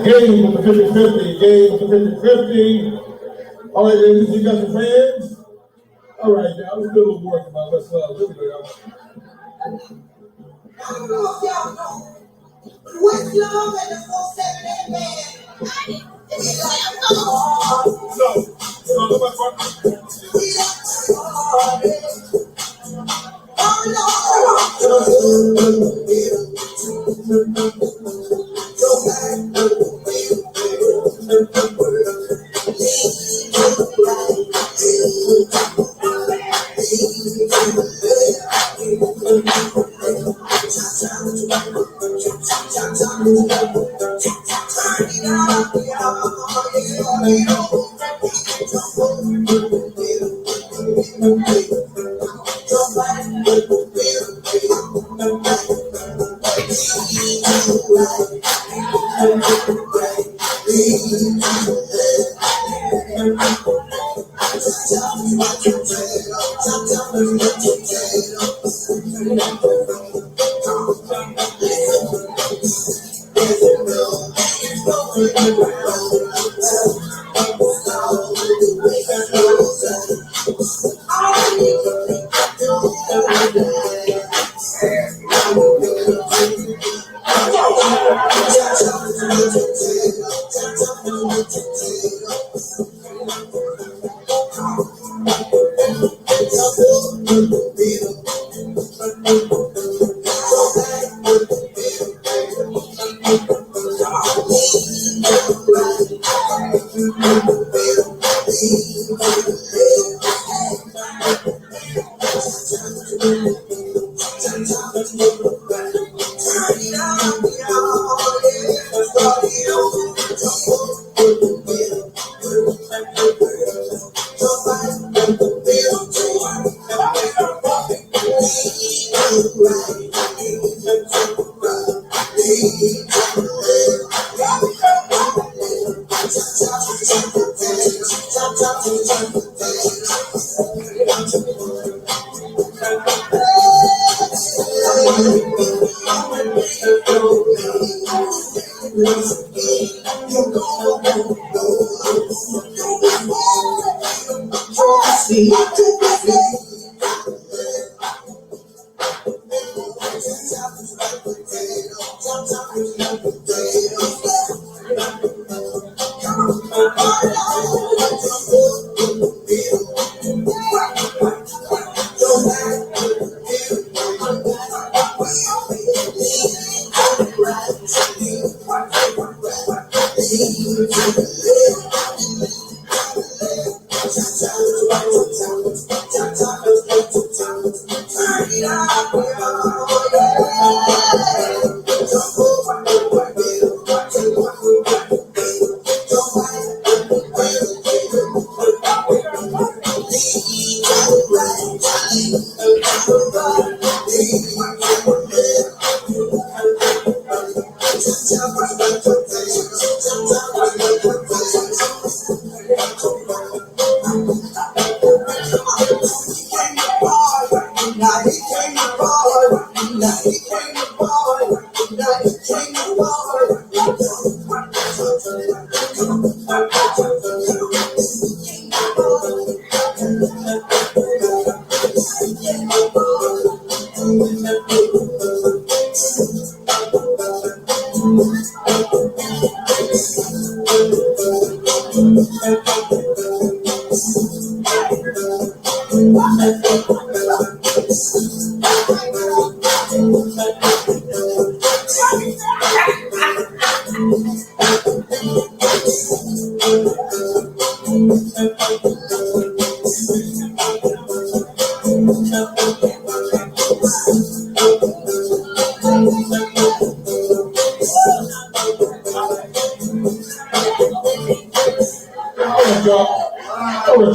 Game with the 50-50. Game with the 50-50. All right, ladies, you got your fans? All right, now let's do a little work about let's look at it. I don't know if y'all know, but Westlove and the 478 band, it's like,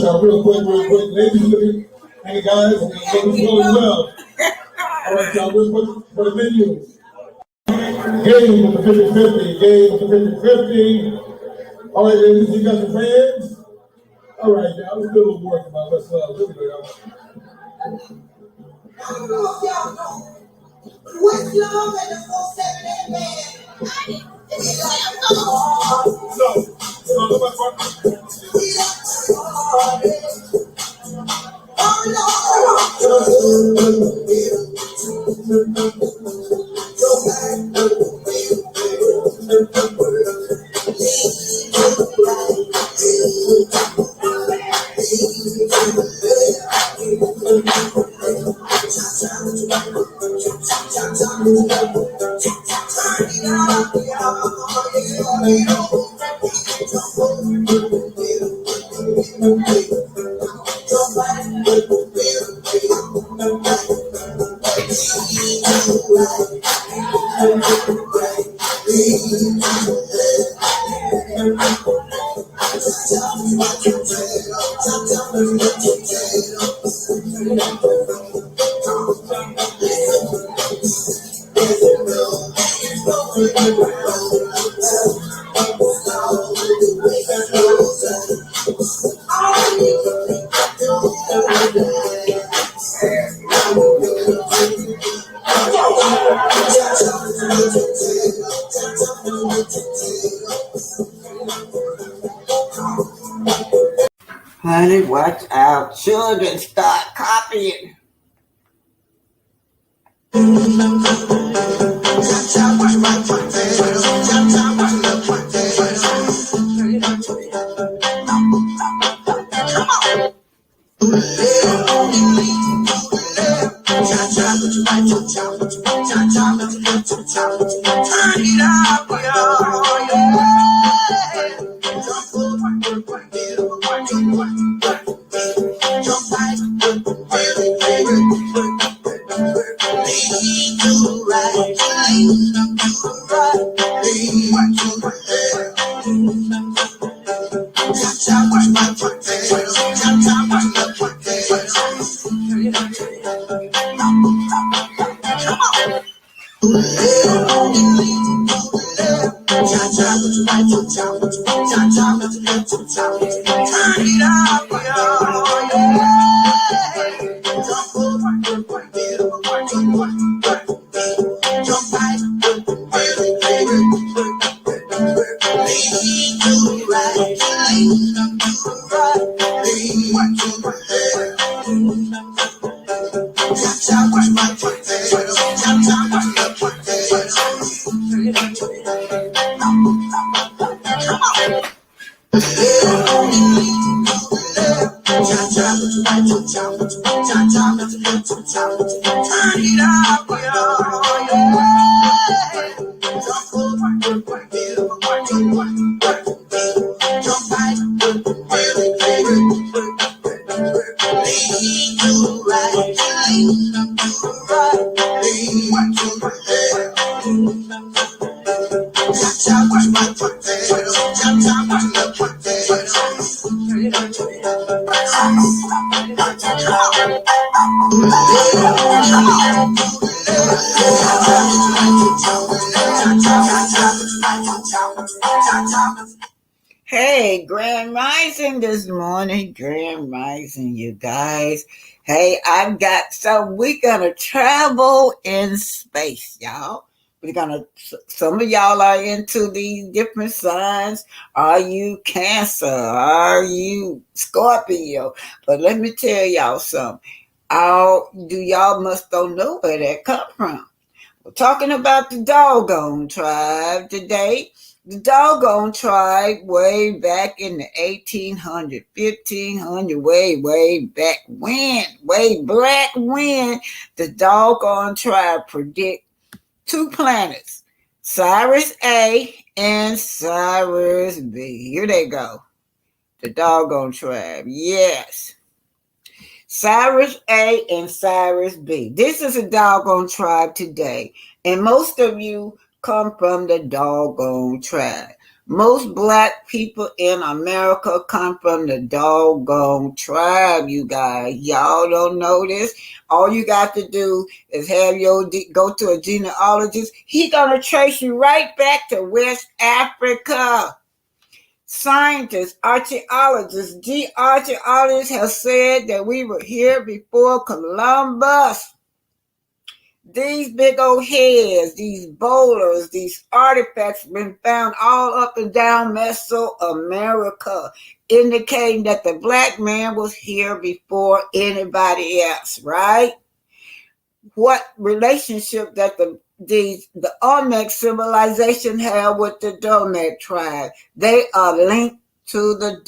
y'all, real quick. Ladies, hey guys, it's going well. All right, y'all, real quick for the menu. Game with the 50-50. Game with the 50-50. All right, ladies, you got your fans? All right, now let's do a little work about let's look at it. I don't know if y'all know, but Westlove and the 478 band, Honey, watch out. Children start copying. Hey, Grand Rising this morning. Grand Rising, you guys. Hey, we're gonna travel in space, y'all. Some of y'all are into these different signs. Are you Cancer? Are you Scorpio? But let me tell y'all something. Y'all must don't know where that come from. We're talking about the doggone tribe today. The doggone tribe way back in the 1800, 1500, way back when, the doggone tribe predict two planets, Cyrus A and Cyrus B. Here they go. The doggone tribe. Yes. Cyrus A and Cyrus B. This is a doggone tribe today. And most of you come from the doggone tribe. Most black people in America come from the doggone tribe, you guys. Y'all don't know this. All you got to do is go to a genealogist. He gonna trace you right back to West Africa. Scientists, archaeologists have said that we were here before Columbus. These big old heads, these boulders, these artifacts been found all up and down Mesoamerica, indicating that the black man was here before anybody else, right? What relationship that the Olmec civilization had with the Domek tribe? They are linked to the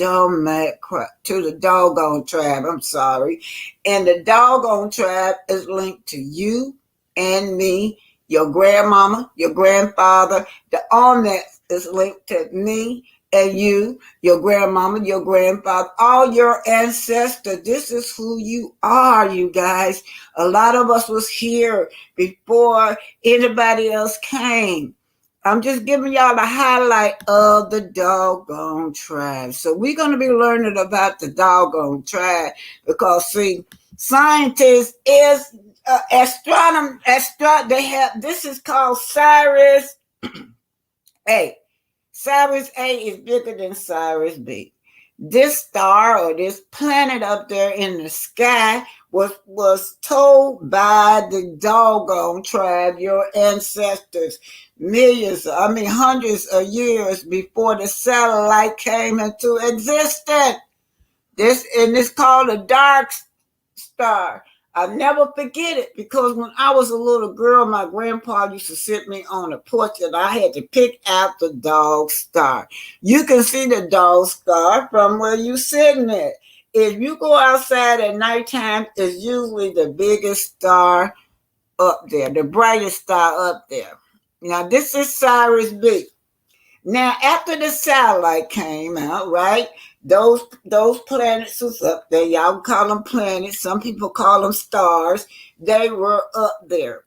doggone tribe. I'm sorry, and the doggone tribe is linked to you and me, your grandmama, your grandfather. The Olmec is linked to me and you, your grandmama, your grandfather, all your ancestors. This is who you are, you guys. A lot of us was here before anybody else came. I'm just giving y'all the highlight of the doggone tribe. So we're going to be learning about the doggone tribe because, see, scientists is they have, this is called Cyrus A. Cyrus A is bigger than Cyrus B. This star or this planet up there in the sky was told by the doggone tribe, your ancestors, hundreds of years before the satellite came into existence. It's called a dark star. I'll never forget it because when I was a little girl, my grandpa used to sit me on a porch and I had to pick out the dog star. You can see the dog star from where you're sitting at. If you go outside at nighttime, it's usually the biggest star up there, the brightest star up there. Now, this is Cyrus B. Now, after the satellite came out, right, those planets was up there. Y'all call them planets. Some people call them stars. They were up there.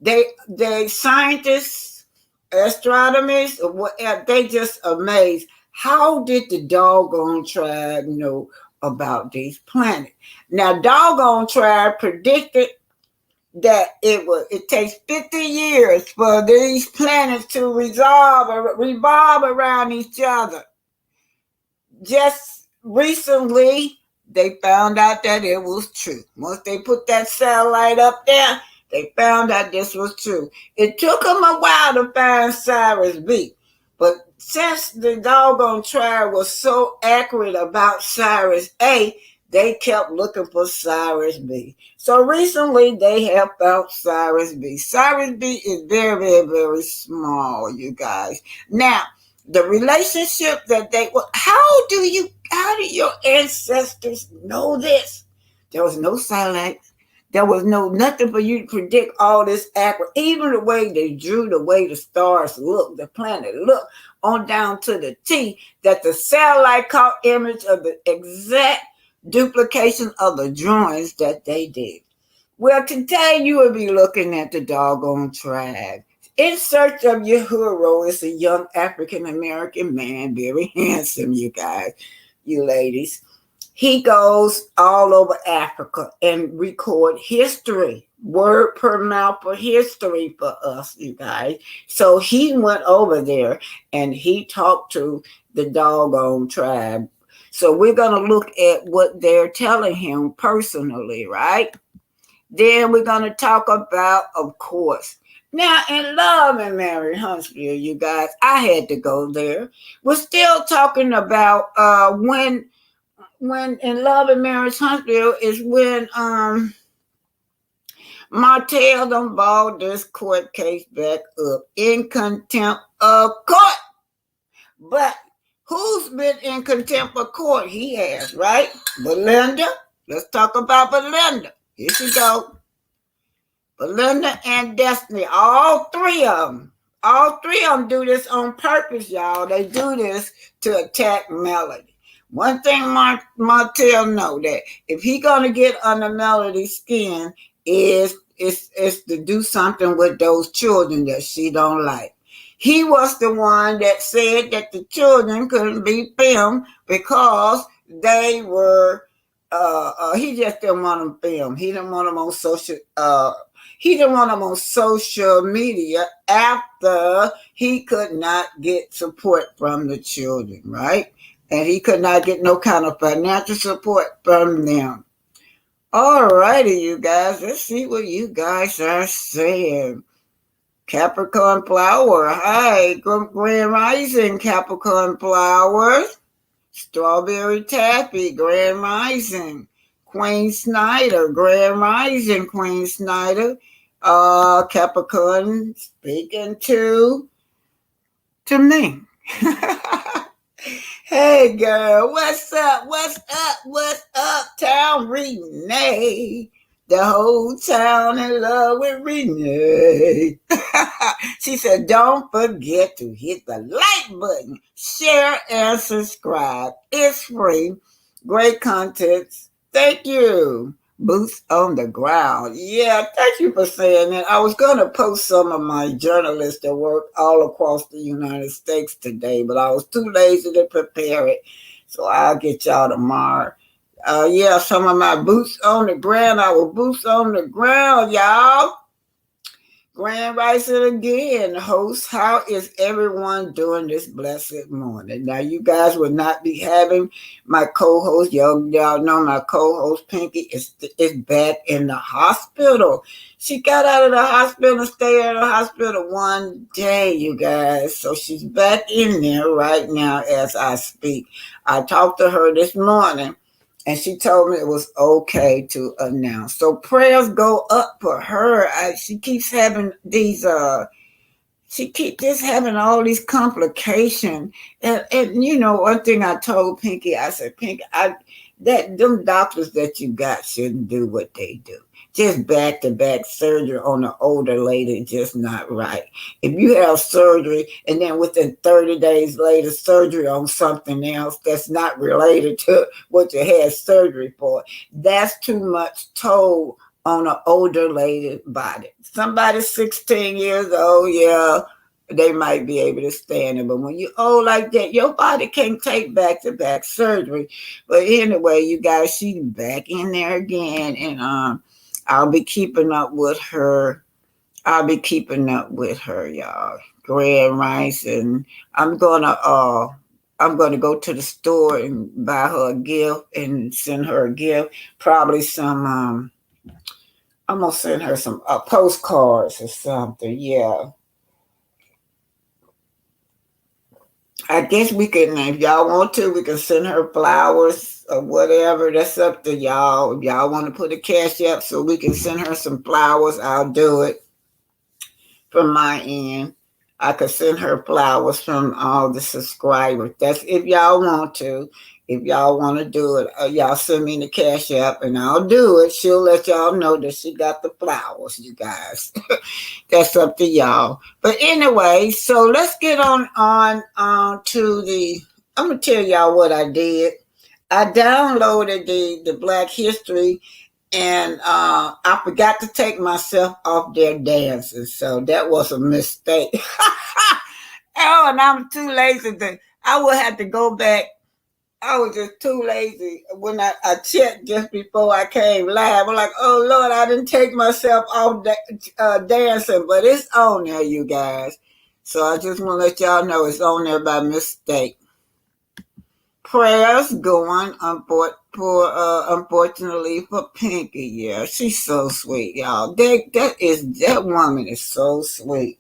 They scientists, astronomers, or whatever, they just amazed. How did the doggone tribe know about these planets? Now, doggone tribe predicted that it takes 50 years for these planets to revolve around each other. Just recently, they found out that it was true. Once they put that satellite up there, they found out this was true. It took them a while to find Cyrus B. But since the doggone tribe was so accurate about Cyrus A, they kept looking for Cyrus B. So recently, they have found Cyrus B. Cyrus B is very, very, very small, you guys. Now, the relationship that how do your ancestors know this? There was no satellite. There was nothing for you to predict all this accurate. Even the way they drew, the way the stars look, the planet look, on down to the T, that the satellite caught image of the exact duplication of the drawings that they did. Well, today you will be looking at the doggone tribe. In Search of Your Hero is a young African-American man, very handsome, you guys, you ladies. He goes all over Africa and record history, word per mouth for history for us, you guys. So he went over there and he talked to the doggone tribe. So we're going to look at what they're telling him personally, right? Then we're going to talk about, of course, now in Love and Marriage Huntsville, you guys, I had to go there. We're still talking about when in Love and Marriage Huntsville is when Martell done brought this court case back up in contempt of court. But who's been in contempt of court? He has, right? Belinda. Let's talk about Belinda. Here she go. Belinda and Destiny, all three of them do this on purpose, y'all. They do this to attack Melody. One thing Martell know that if he gonna get under Melody's skin is to do something with those children that she don't like. He was the one that said that the children couldn't be filmed because they were he just didn't want them filmed. He didn't want them on social media after he could not get support from the children, right? And he could not get no kind of financial support from them. All righty, you guys. Let's see what you guys are saying. Capricorn flower. Hi, Grand Rising, Capricorn flowers. Strawberry Taffy, Grand Rising. Queen Snyder, Grand Rising, Queen Snyder. Capricorn speaking to me. Hey girl, what's up? What's up? What's up, town Renee? The whole town in love with Renee. She said, don't forget to hit the like button, share, and subscribe. It's free. Great content. Thank you. Boots on the ground. Yeah, thank you for saying that. I was going to post some of my journalistic work all across the United States today, but I was too lazy to prepare it. So I'll get y'all tomorrow. Yeah, some of my boots on the ground. I was boots on the ground, y'all. Grand Rising again, host. How is everyone doing this blessed morning? Now, you guys will not be having my co-host. Y'all know my co-host Pinky is back in the hospital. She got out of the hospital and stayed in the hospital one day, you guys. So she's back in there right now as I speak. I talked to her this morning, and she told me it was okay to announce. So prayers go up for her. She keeps having these she keeps just having all these complications. And you know, one thing I told Pinky, I said, Pinky, that them doctors that you got shouldn't do what they do. Just back-to-back surgery on an older lady, just not right. If you have surgery and then within 30 days later, surgery on something else that's not related to what you had surgery for, that's too much toll on an older lady body. Somebody 16 years old, yeah, they might be able to stand it. But when you're old like that, your body can't take back-to-back surgery. But anyway, you guys, she's back in there again, and I'll be keeping up with her. Y'all. Grand Rising. I'm gonna go to the store and buy her a gift and send her a gift. Probably some I'm gonna send her some postcards or something. Yeah. I guess we can, if y'all want to, we can send her flowers or whatever. That's up to y'all. If y'all want to put a cash up so we can send her some flowers, I'll do it from my end. I could send her flowers from all the subscribers. That's if y'all want to. If y'all want to do it, y'all send me the cash app and I'll do it. She'll let y'all know that she got the flowers, you guys. That's up to y'all. But anyway, so let's get on to the. I'm gonna tell y'all what I did. I downloaded the Black History, and I forgot to take myself off there dancing, so that was a mistake. Oh, and I'm too lazy to. I would have to go back. I was just too lazy when I checked just before I came live. I'm like, oh Lord, I didn't take myself off dancing, but it's on there, you guys. So I just want to let y'all know it's on there by mistake. Prayers going unfortunately for Pinky. Yeah, she's so sweet, y'all. That woman is so sweet.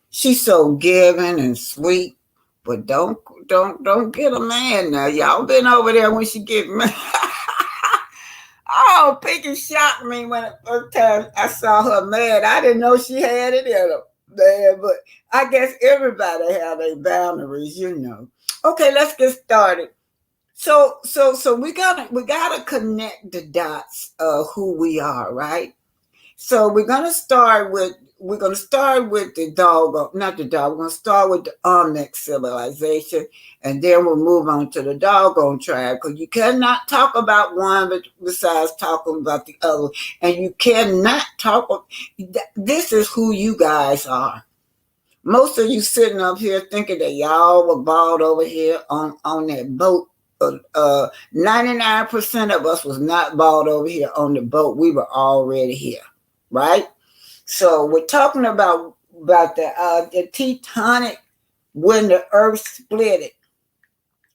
She's so giving and sweet. But don't get a man now. Y'all been over there when she get mad. Oh, Pinky shocked me when the first time I saw her mad. I didn't know she had it in her. Man, but I guess everybody have their boundaries, you know. Okay, let's get started. So we gotta connect the dots of who we are, right? So we're gonna start with the dog, not the dog. We're gonna start with the Olmec civilization, and then we'll move on to the doggone tribe. Because you cannot talk about one, but besides talking about the other, and you cannot talk. This is who you guys are. Most of you sitting up here thinking that y'all were balled over here on that boat. 99% of us was not balled over here on the boat. We were already here, right? So we're talking about the tectonic, when the earth split it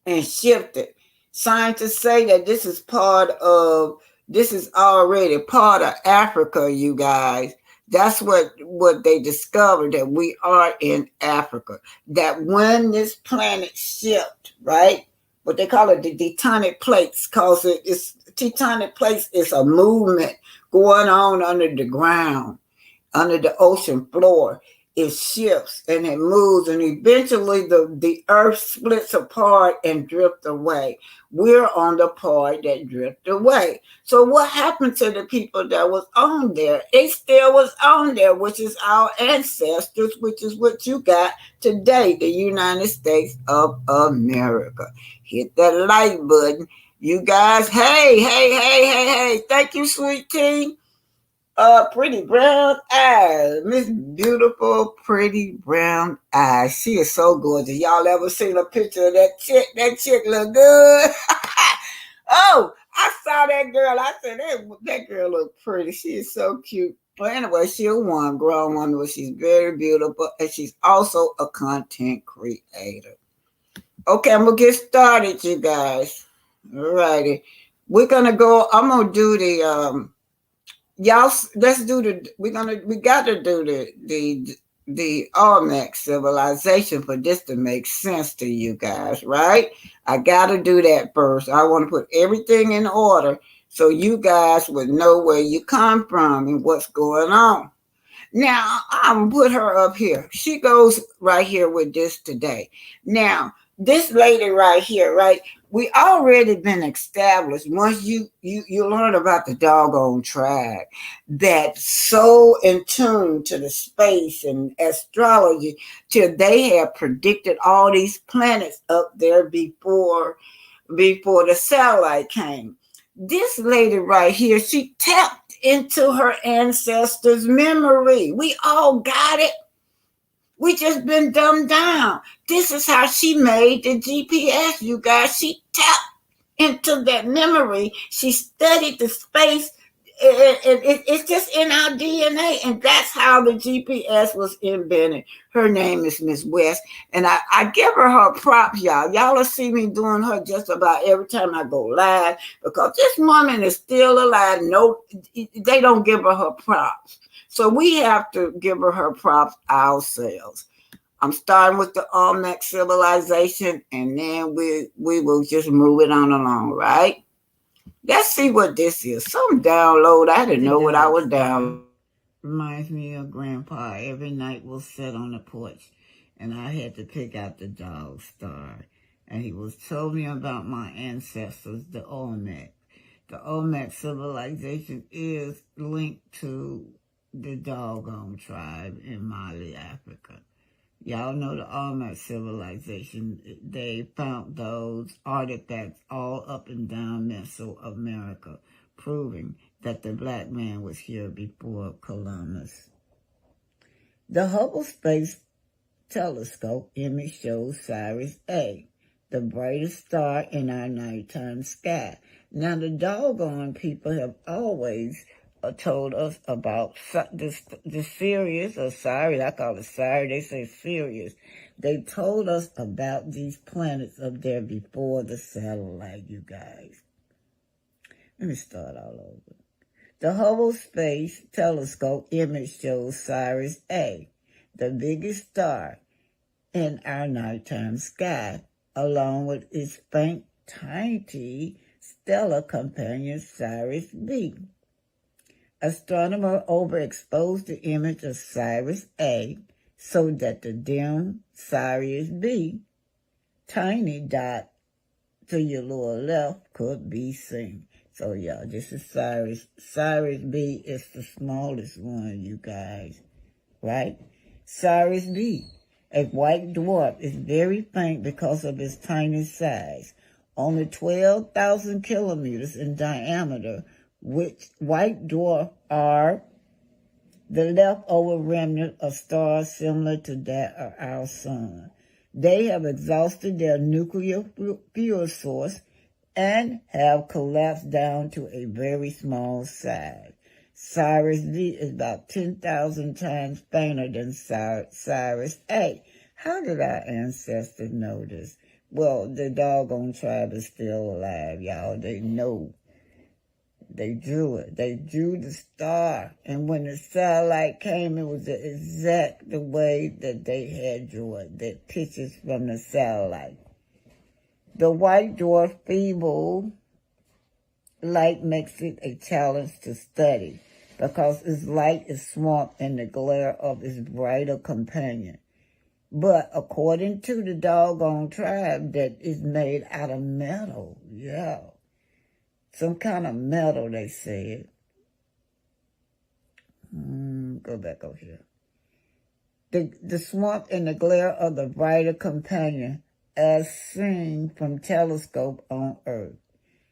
and shifted. Scientists say that this is part of This is already part of Africa, you guys. That's what they discovered, that we are in Africa. That when this planet shift, right? What they call it, the tectonic plates, cause it's tectonic plates is a movement going on under the ground, under the ocean floor. It shifts and it moves, and eventually the earth splits apart and drifts away. We're on the part that drifted away. So what happened to the people that was on there? They still was on there, which is our ancestors, which is what you got today, the United States of America. Hit that like button. You guys, hey. Thank you, sweet tea. Pretty brown eyes. Miss Beautiful, pretty brown eyes. She is so gorgeous. Y'all ever seen a picture of that chick? That chick look good. Oh, I saw that girl. I said, that girl look pretty. She is so cute. But anyway, she's a one, grown woman, but she's very beautiful. And she's also a content creator. Okay, I'm going to get started, you guys. All righty. We're going to go, I'm going to do the, y'all, let's do we got to do the Olmec civilization for this to make sense to you guys, right? I got to do that first. I want to put everything in order so you guys would know where you come from and what's going on. Now, I'm going to put her up here. She goes right here with this today. Now, this lady right here, right? We already been established once you learn about the doggone tribe that's so in tune to the space and astrology till they have predicted all these planets up there before the satellite came. This lady right here, she tapped into her ancestors' memory. We all got it. We just been dumbed down. This is how she made the GPS, you guys. She tapped into that memory. She studied the space. It's just in our DNA, and that's how the GPS was invented. Her name is Miss West, and I give her props, y'all. Y'all will see me doing her just about every time I go live because this woman is still alive. No, they don't give her props. So we have to give her props ourselves. I'm starting with the Olmec civilization, and then we will just move it on along, right? Let's see what this is. Some download. I didn't know what I was downloading. Reminds me of Grandpa. Every night we'll sit on the porch, and I had to pick out the dog star. And he was telling me about my ancestors, the Olmec. The Olmec civilization is linked to the doggone tribe in Mali, Africa. Y'all know the Olmec civilization. They found those artifacts all up and down Mesoamerica, proving that the black man was here before Columbus. The Hubble Space Telescope image shows Sirius A, the brightest star in our nighttime sky. Now, the doggone people have always told us about the Sirius or Sirius. I call it Sirius. They say Sirius. They told us about these planets up there before the satellite, you guys. Let me start all over. The Hubble Space Telescope image shows Sirius A, the biggest star in our nighttime sky, along with its faint, tiny stellar companion Sirius B. Astronomer overexposed the image of Sirius A so that the dim Sirius B, tiny dot to your lower left, could be seen. So, yeah, this is Sirius. Sirius B is the smallest one, you guys, right? Sirius B, a white dwarf, is very faint because of its tiny size, only 12,000 kilometers in diameter, which white dwarfs are the leftover remnant of stars similar to that of our sun. They have exhausted their nuclear fuel source and have collapsed down to a very small size. Sirius B is about 10,000 times fainter than Sirius A. How did our ancestors know this? Well, the doggone tribe is still alive, y'all. They know They drew it. They drew the star. And when the satellite came, it was the exact the way that they had drawn it, the pictures from the satellite. The white dwarf feeble light makes it a challenge to study because its light is swamped in the glare of its brighter companion. But according to the doggone tribe, that is made out of metal. Yeah. Some kind of metal, they said. Go back over here. The swamp in the glare of the brighter companion as seen from telescope on Earth.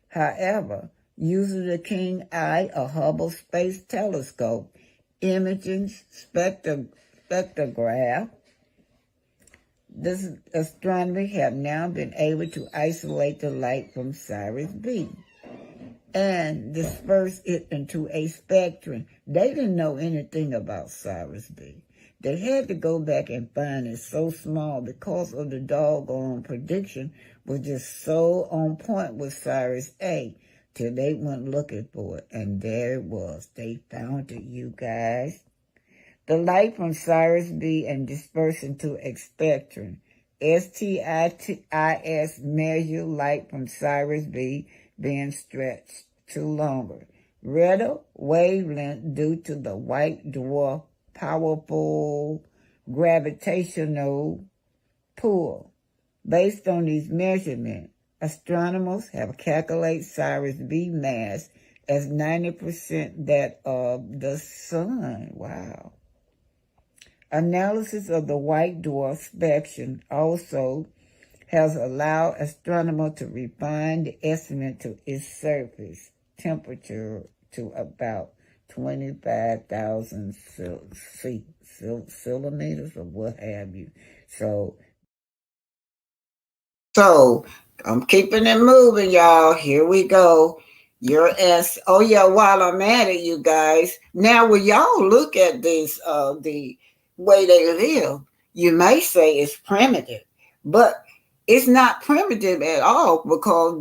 However, using the keen eye, a Hubble Space Telescope, imaging spectrograph, this astronomy have now been able to isolate the light from Sirius B and disperse it into a spectrum. They didn't know anything about Sirius B. They had to go back and find it so small because of the doggone prediction was just so on point with Sirius A till they went looking for it. And there it was. They found it, you guys. The light from Sirius B and dispersed into a spectrum. STIS measure light from Sirius B being stretched to longer. Redder wavelength due to the white dwarf powerful gravitational pull. Based on these measurements, astronomers have calculated Sirius B mass as 90% that of the sun. Wow. Analysis of the white dwarf spectrum also has allowed astronomers to refine the estimate to its surface temperature to about 25,000 centimeters or what have you. So I'm keeping it moving, y'all. Here we go. Oh yeah, while I'm at it, you guys. Now, when y'all look at this, the way they live, you may say it's primitive, but it's not primitive at all because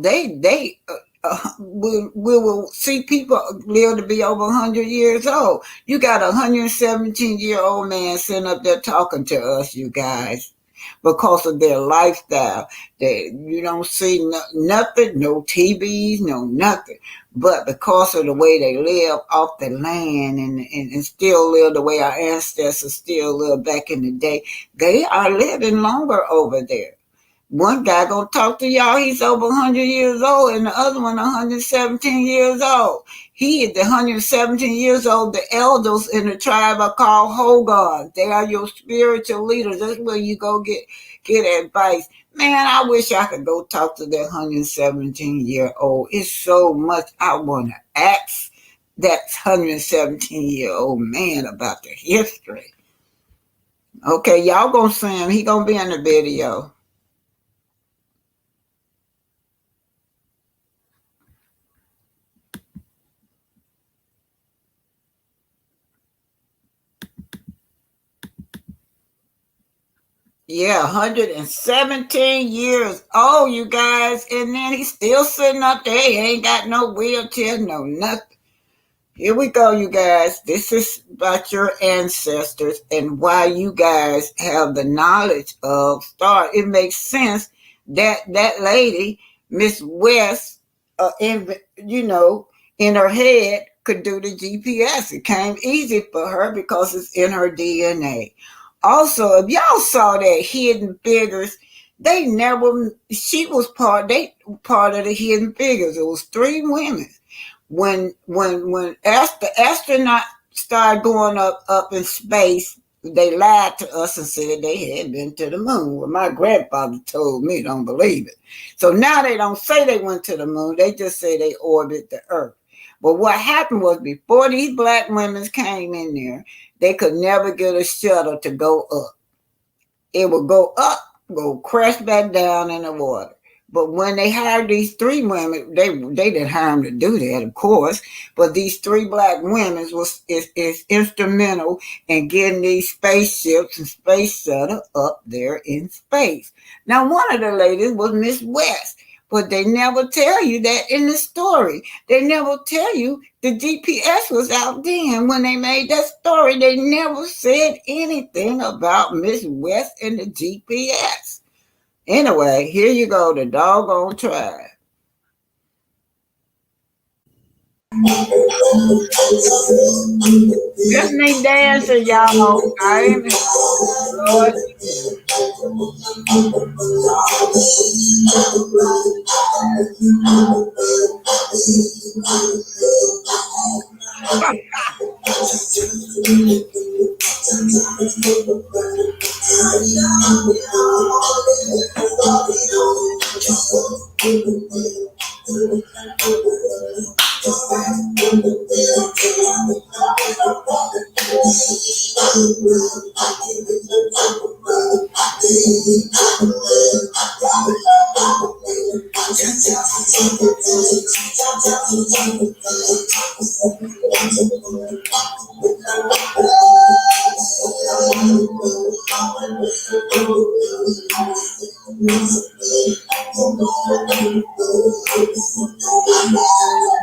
we will see people live to be over 100 years old. You got a 117-year-old man sitting up there talking to us, you guys, because of their lifestyle. You don't see nothing, no TVs, no nothing. But because of the way they live off the land and still live the way our ancestors still lived back in the day, they are living longer over there. One guy gonna talk to y'all, he's over 100 years old, and the other one 117 years old. He is the 117 years old. The elders in the tribe are called Hogan. They are your spiritual leaders. That's where you go get advice. Man, I wish I could go talk to that 117-year-old. It's so much I want to ask that 117-year-old man about the history. Okay, y'all gonna see him. He gonna be in the video. Yeah, 117 years old, you guys. And then he's still sitting up there. He ain't got no wheelchair, no nothing. Here we go, you guys. This is about your ancestors and why you guys have the knowledge of stars. It makes sense that that lady, Miss West, in her head could do the GPS. It came easy for her because it's in her DNA. Also, if y'all saw that Hidden Figures, she was part of the Hidden Figures. It was 3 women. When the astronaut started going up in space, they lied to us and said they had been to the moon. Well, my grandfather told me, don't believe it. So now they don't say they went to the moon. They just say they orbited the Earth. But what happened was before these black women came in there, they could never get a shuttle to go up. It would go up, go crash back down in the water. But when they hired these 3 women, they didn't hire them to do that, of course. But these 3 black women is instrumental in getting these spaceships and space shuttle up there in space. Now, one of the ladies was Miss West. But they never tell you that in the story. They never tell you the GPS was out then. When they made that story, they never said anything about Miss West and the GPS. Anyway, here you go, the doggone tribe. Just me dancing, y'all. I ain't Lord.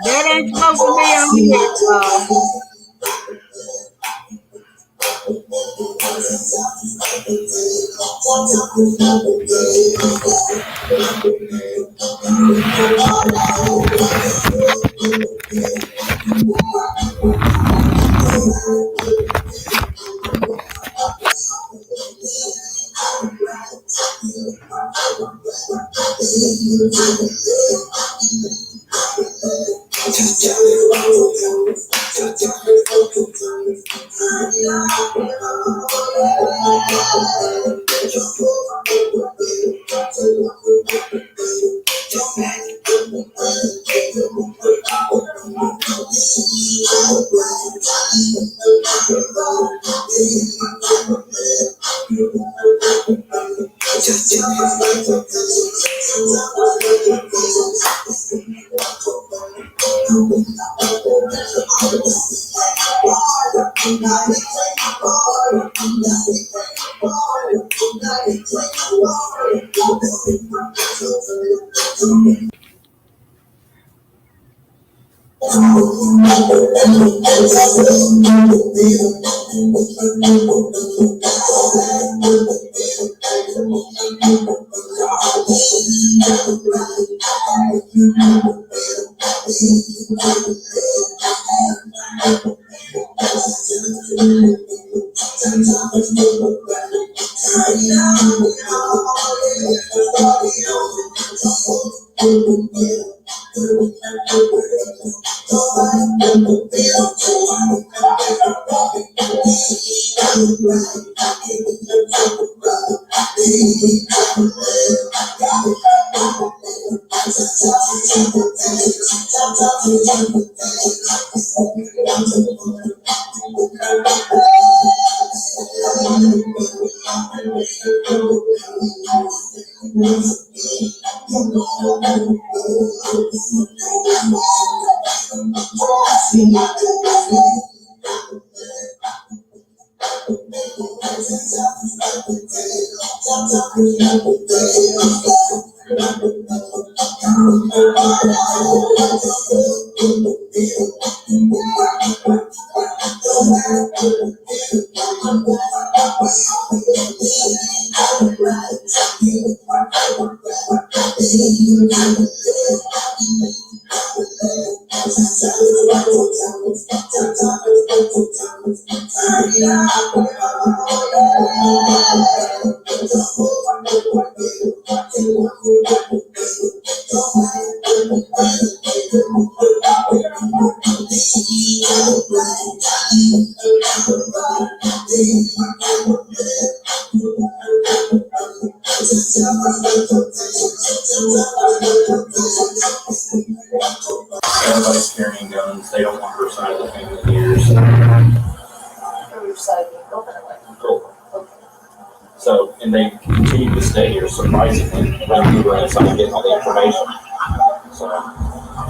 That ain't supposed to be on here. Everybody's carrying guns. They don't want her side of the family here. Cool. So, and they continue to stay here, surprisingly, when we were inside getting all the information. So,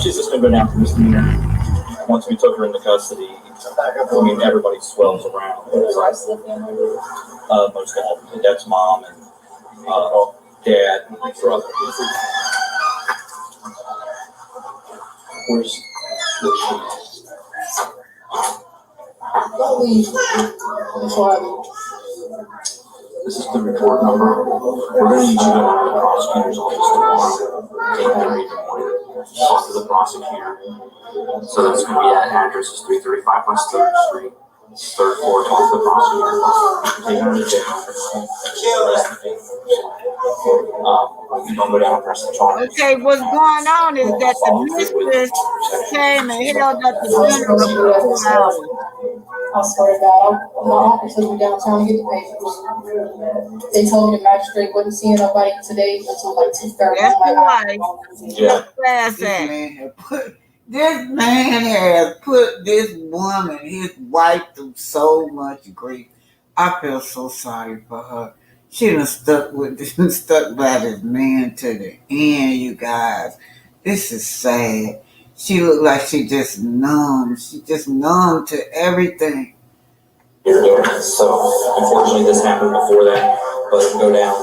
she's just been going after misdemeanor. Once we took her into custody, I mean, everybody swells around. Most of them. Dad's mom and dad and brother. Where's Don't leave before I leave. this is the report number. We're going to need you to go to the prosecutor's office tomorrow. 8:30 in the morning. Talk to the prosecutor. So that's going to be at address is 335 West 3rd Street. Third floor, talk to the prosecutor. Take her to jail. You don't go down and press the charges. Okay, what's going on is that the mistress came and held up the funeral for 2 hours. I swear to God, my uncle took me downtown to get the papers. They told me the magistrate wasn't seeing nobody today until like 2:30. That's the wife. Yeah. This man has put this woman, his wife, through so much grief. I feel so sorry for her. She done stuck by this man to the end, you guys. This is sad. She looked like she just numb. She just numb to everything. So unfortunately this happened before that, but go down.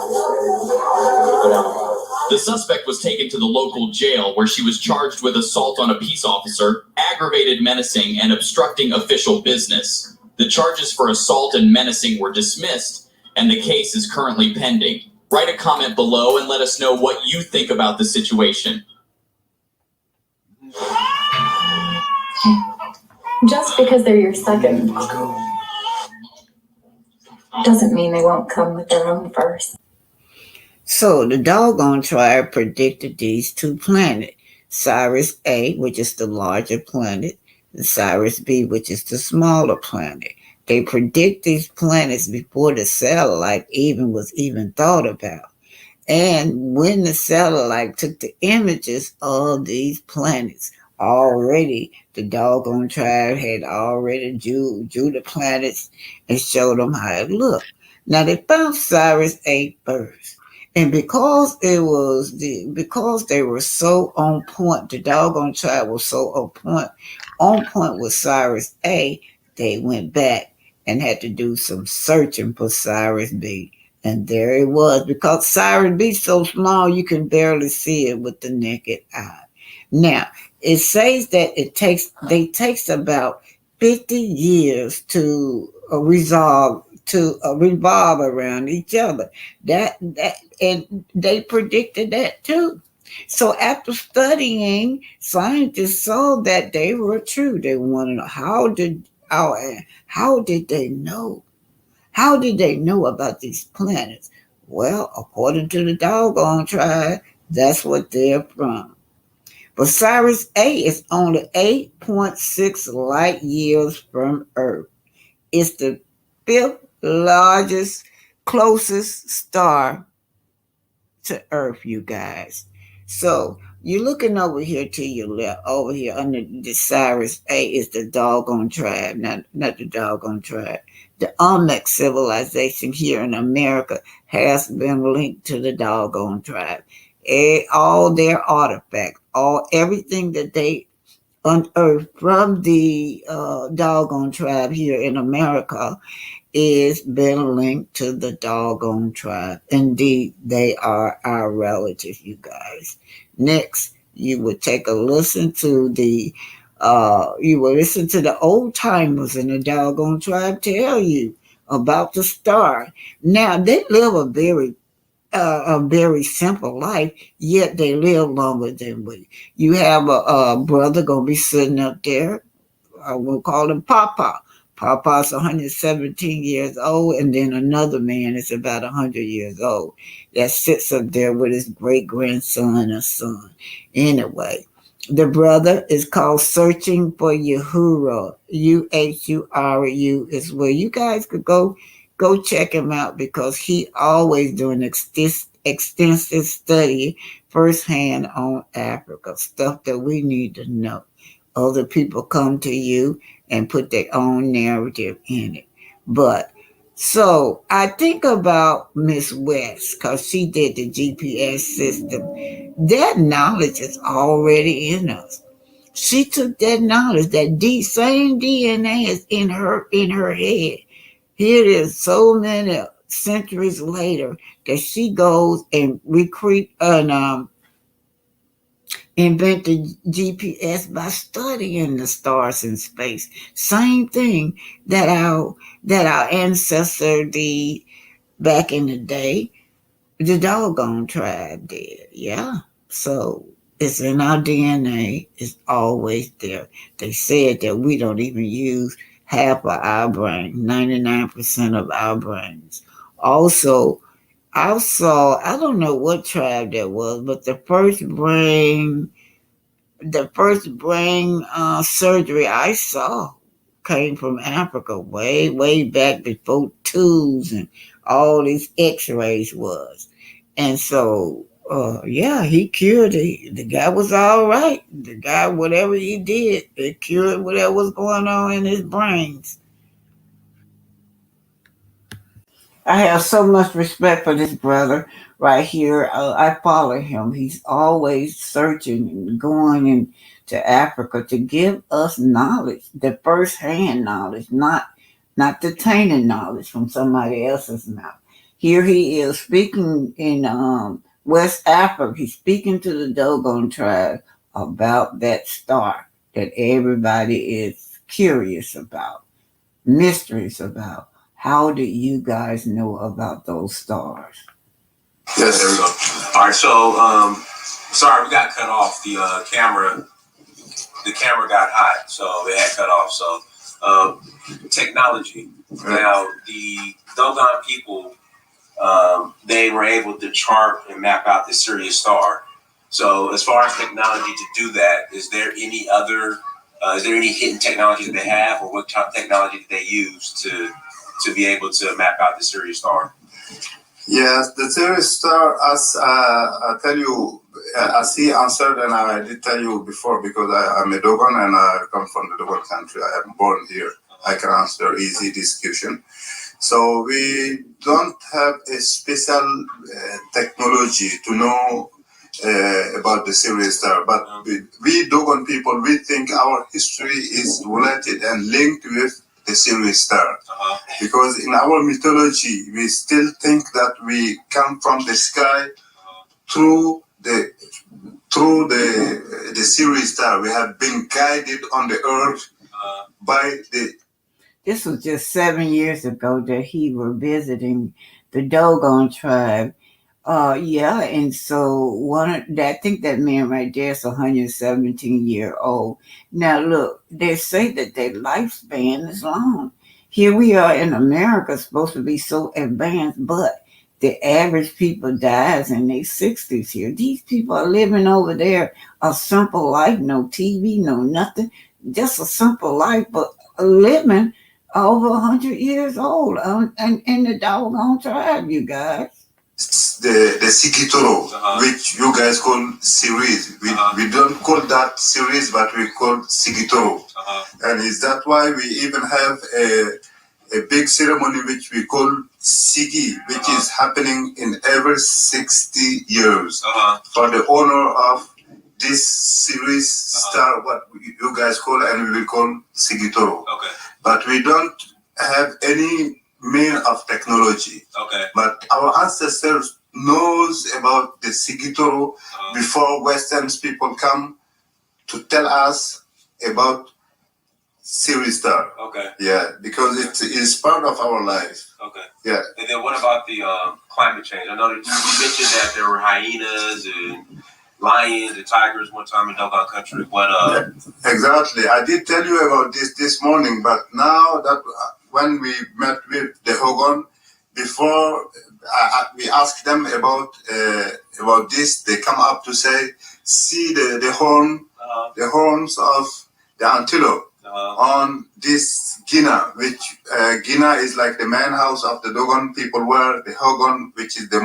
Go down. The suspect was taken to the local jail where she was charged with assault on a peace officer, aggravated menacing, and obstructing official business. The charges for assault and menacing were dismissed, and the case is currently pending. Write a comment below and let us know what you think about the situation. Just because they're your second doesn't mean they won't come with their own first. So the doggone tribe predicted these two planets, Sirius A, which is the larger planet, and Sirius B, which is the smaller planet. They predict these planets before the satellite was even thought about. And when the satellite took the images of these planets, already the doggone tribe had already drew the planets and showed them how it looked. Now they found Sirius A first. And because they were so on point, the doggone tribe was so on point with Sirius A, they went back and had to do some searching for Sirius B. And there it was, because Sirius B is so small you can barely see it with the naked eye. Now, it says that it takes about 50 years to revolve around each other. And they predicted that too. So after studying, scientists saw that they were true. They want to know how did they know? How did they know about these planets? Well, according to the doggone tribe, that's what they're from. But Sirius A is only 8.6 light years from Earth. It's the fifth largest, closest star to Earth, you guys. So you're looking over here to your left, over here under the Sirius A is the doggone tribe, not the doggone tribe. The Olmec civilization here in America has been linked to the doggone tribe. All their artifacts, everything that they unearthed from the doggone tribe here in America is been linked to the doggone tribe. Indeed, they are our relatives, you guys. Next, you would take a listen to the old timers in the doggone tribe tell you about the star. Now, they live a very simple life, yet they live longer than we. You have a brother gonna be sitting up there. We'll call him Papa. Papa's 117 years old, and then another man is about 100 years old that sits up there with his great-grandson or son. Anyway, the brother is called Searching for Uhuru. Uhuru is where you guys could go check him out, because he always doing extensive study firsthand on Africa, stuff that we need to know. Other people come to you and put their own narrative in it. But so I think about Miss West, because she did the GPS system. That knowledge is already in us. She took that knowledge, that same DNA is in her head. Here it is, so many centuries later, that she goes and invented GPS by studying the stars in space. Same thing that our ancestor did back in the day. The doggone tribe did. Yeah. So it's in our DNA. It's always there. They said that we don't even use half of our brain, 99% of our brains. Also, I don't know what tribe that was, but the first brain surgery I saw came from Africa way, way back before tubes and all these x-rays was. And so, yeah, he cured it. The guy was all right. The guy, whatever he did, it cured whatever was going on in his brains. I have so much respect for this brother right here. I follow him. He's always searching and going into Africa to give us knowledge, the first-hand knowledge, not the tainted knowledge from somebody else's mouth. Here he is speaking in West Africa. He's speaking to the Dogon tribe about that star that everybody is curious about, mysteries about. How do you guys know about those stars? Yes, there we go. All right, so sorry, we got cut off. The camera got hot, so it had cut off. So technology. Now the Dogon people, they were able to chart and map out the Sirius star. So as far as technology to do that, is there any hidden technology that they have, or what type of technology that they use to be able to map out the Sirius star? Yes, the Sirius star, as I tell you, as he answered, and I did tell you before, because I'm a Dogon and I come from the Dogon country. I am born here. I can answer easy this question. So we don't have a special technology to know about the Sirius star, but we Dogon people, we think our history is related and linked with the Sirius star, because in our mythology we still think that we come from the sky through the Sirius star. We have been guided on the earth by the. This was just 7 years ago that he were visiting the Dogon tribe. Yeah, and so I think that man right there is 117-year-old. Now look, they say that their lifespan is long. Here we are in America, supposed to be so advanced, but the average people dies in their 60s here. These people are living over there a simple life, no TV, no nothing, just a simple life, but living over 100 years old, and in the doggone tribe, you guys. The Sigitoro, which you guys call series. We don't call that series, but we call Sigitoro. And is that why we even have a big ceremony which we call Sigi, which is happening in every 60 years for the honor of this series star, what you guys call, and we will call Sigitoro. Okay. But we don't have any mean of technology. Okay. But our ancestors knows about the Sigitoro before Western people come to tell us about Sirius star. Okay. Yeah, because it is part of our life. Okay. Yeah. And then what about the climate change? I know that you mentioned that there were hyenas and lions and tigers one time in Dogon country. What? Exactly. I did tell you about this morning, but now that when we met with the Hogon, before we asked them about this, they come up to say, see the horns of the antelope on this Gina, which Gina is like the main house of the Dogon people, where the Hogon, which is the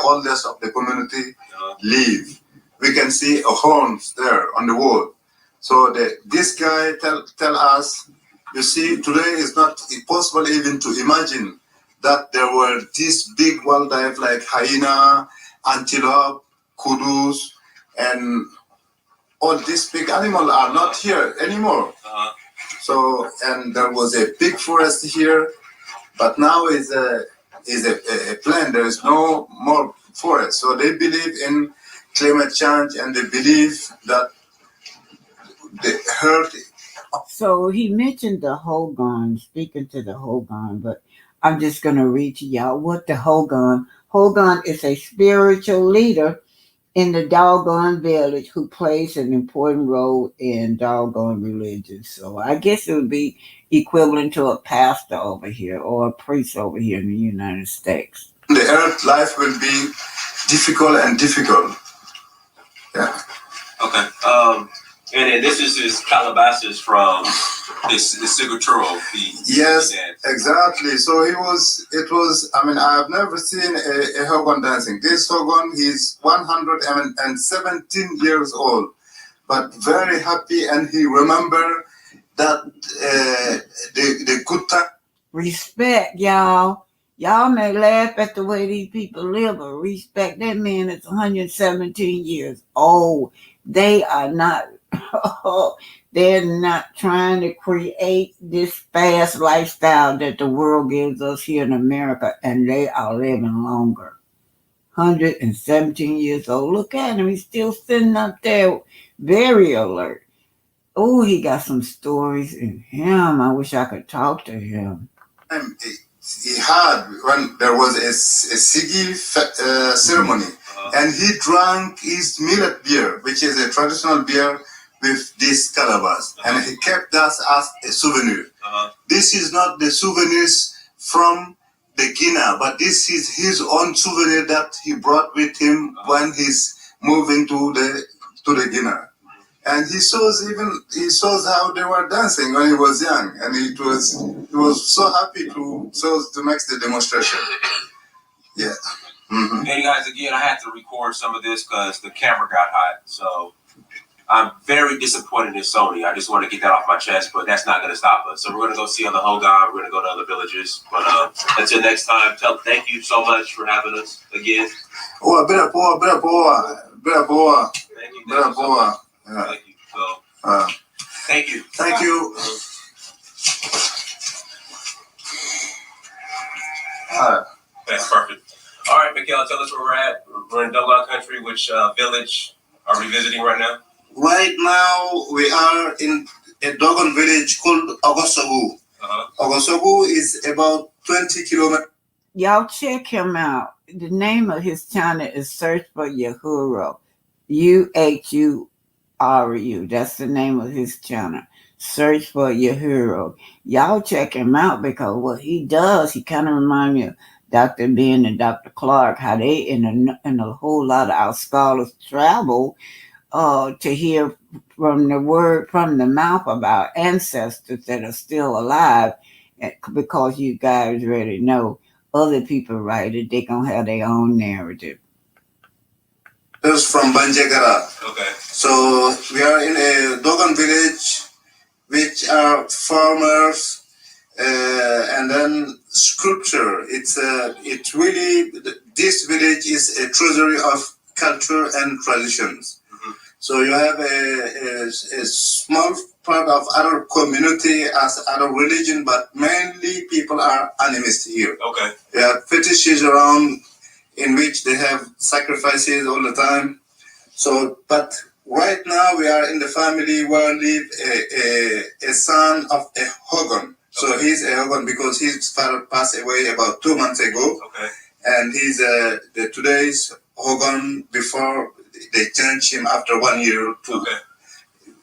oldest of the community, live. We can see a horns there on the wall. So this guy tell us, you see, today is not possible even to imagine that there were these big wildlife like hyena, antelope, kudus, and all these big animals are not here anymore. So, and there was a big forest here, but now is a plain. There is no more forest. So they believe in climate change, and they believe that the hurt. So he mentioned the Hogan, speaking to the Hogan, but I'm just going to read to y'all what the Hogan. Hogan is a spiritual leader in the Doggone village who plays an important role in Doggone religion. So I guess it would be equivalent to a pastor over here or a priest over here in the United States. The earth life will be difficult and difficult. Yeah. Okay. And this is his Calabasas from this Sigurturo. Yes, exactly. So it was, I mean, I have never seen a Hogan dancing. This Hogan, he's 117 years old, but very happy, and he remember that the good time. Respect, y'all. Y'all may laugh at the way these people live, but respect that man is 117 years old. They are not, they're not trying to create this fast lifestyle that the world gives us here in America, and they are living longer. 117 years old. Look at him. He's still sitting up there, very alert. Oh, he got some stories in him. I wish I could talk to him. He had when there was a Sigi ceremony, and he drank his millet beer, which is a traditional beer with this calabash, and he kept that as a souvenir. This is not the souvenirs from the Guinea, but this is his own souvenir that he brought with him when he's moving to the Guinea. And he shows how they were dancing when he was young, and he was so happy to make the demonstration. Yeah. Mm-hmm. Hey guys, again, I had to record some of this because the camera got hot. So I'm very disappointed in Sony. I just want to get that off my chest, but that's not going to stop us. So we're going to go see other Hogan. We're going to go to other villages. But until next time, thank you so much for having us again. Oh, better boy. Thank you so much. Yeah. Thank you. Thank you. Thank you. That's perfect. All right, Mikhail, tell us where we're at. We're in Dogon country. Which village are we visiting right now? Right now, we are in a Dogon village called Ogosogu. Ogosogu is about 20 kilometers. Y'all check him out. The name of his channel is Search for Uhuru. Uhuru. That's the name of his channel. Search for Uhuru. Y'all check him out, because what he does, he kind of reminds me of Dr. Ben and Dr. Clark, how they in a whole lot of our scholars travel to hear from the mouth of our ancestors that are still alive, because you guys already know other people write it, they're going to have their own narrative. From Banjagara. Okay. So we are in a Dogon village, which are farmers, and then sculpture. It's really, this village is a treasury of culture and traditions. Mm-hmm. So you have a small part of other community as other religion, but mainly people are animist here. Okay. There are fetishes around, in which they have sacrifices all the time. So, but right now we are in the family where live a son of a Hogan. So he's a Hogan because his father passed away about 2 months ago. Okay. And he's today's Hogan before they changed him after 1 year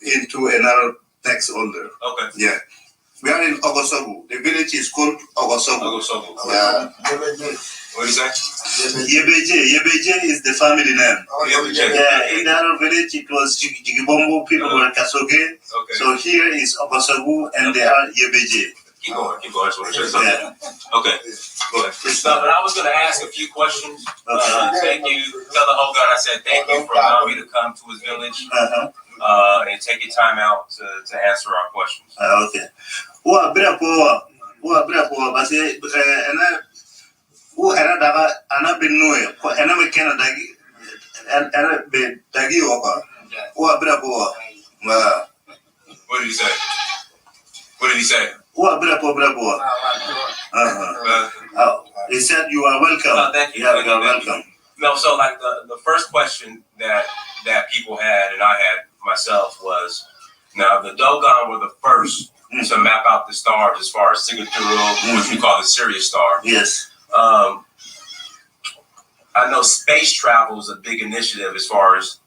into another next older. Okay. Yeah. We are in Ogosogu. The village is called Ogosogu. Yeah. What is that? Yebeje is the family name. Yeah, in our village it was Jigibombo, people were Kasoge. Okay. So here is Ogosogu and they are Yebeje. Keep going. That's what it says. Okay. Go ahead. But I was going to ask a few questions. Thank you. Tell the whole God I said thank you for allowing me to come to his village and take your time out to answer our questions. Okay. What did he say? He said you are welcome. Thank you. Yeah, you are welcome. No, so like the first question that stars as far as Sigatouro, which we call the Sirius star. Yes. I know space travel is a big initiative as far as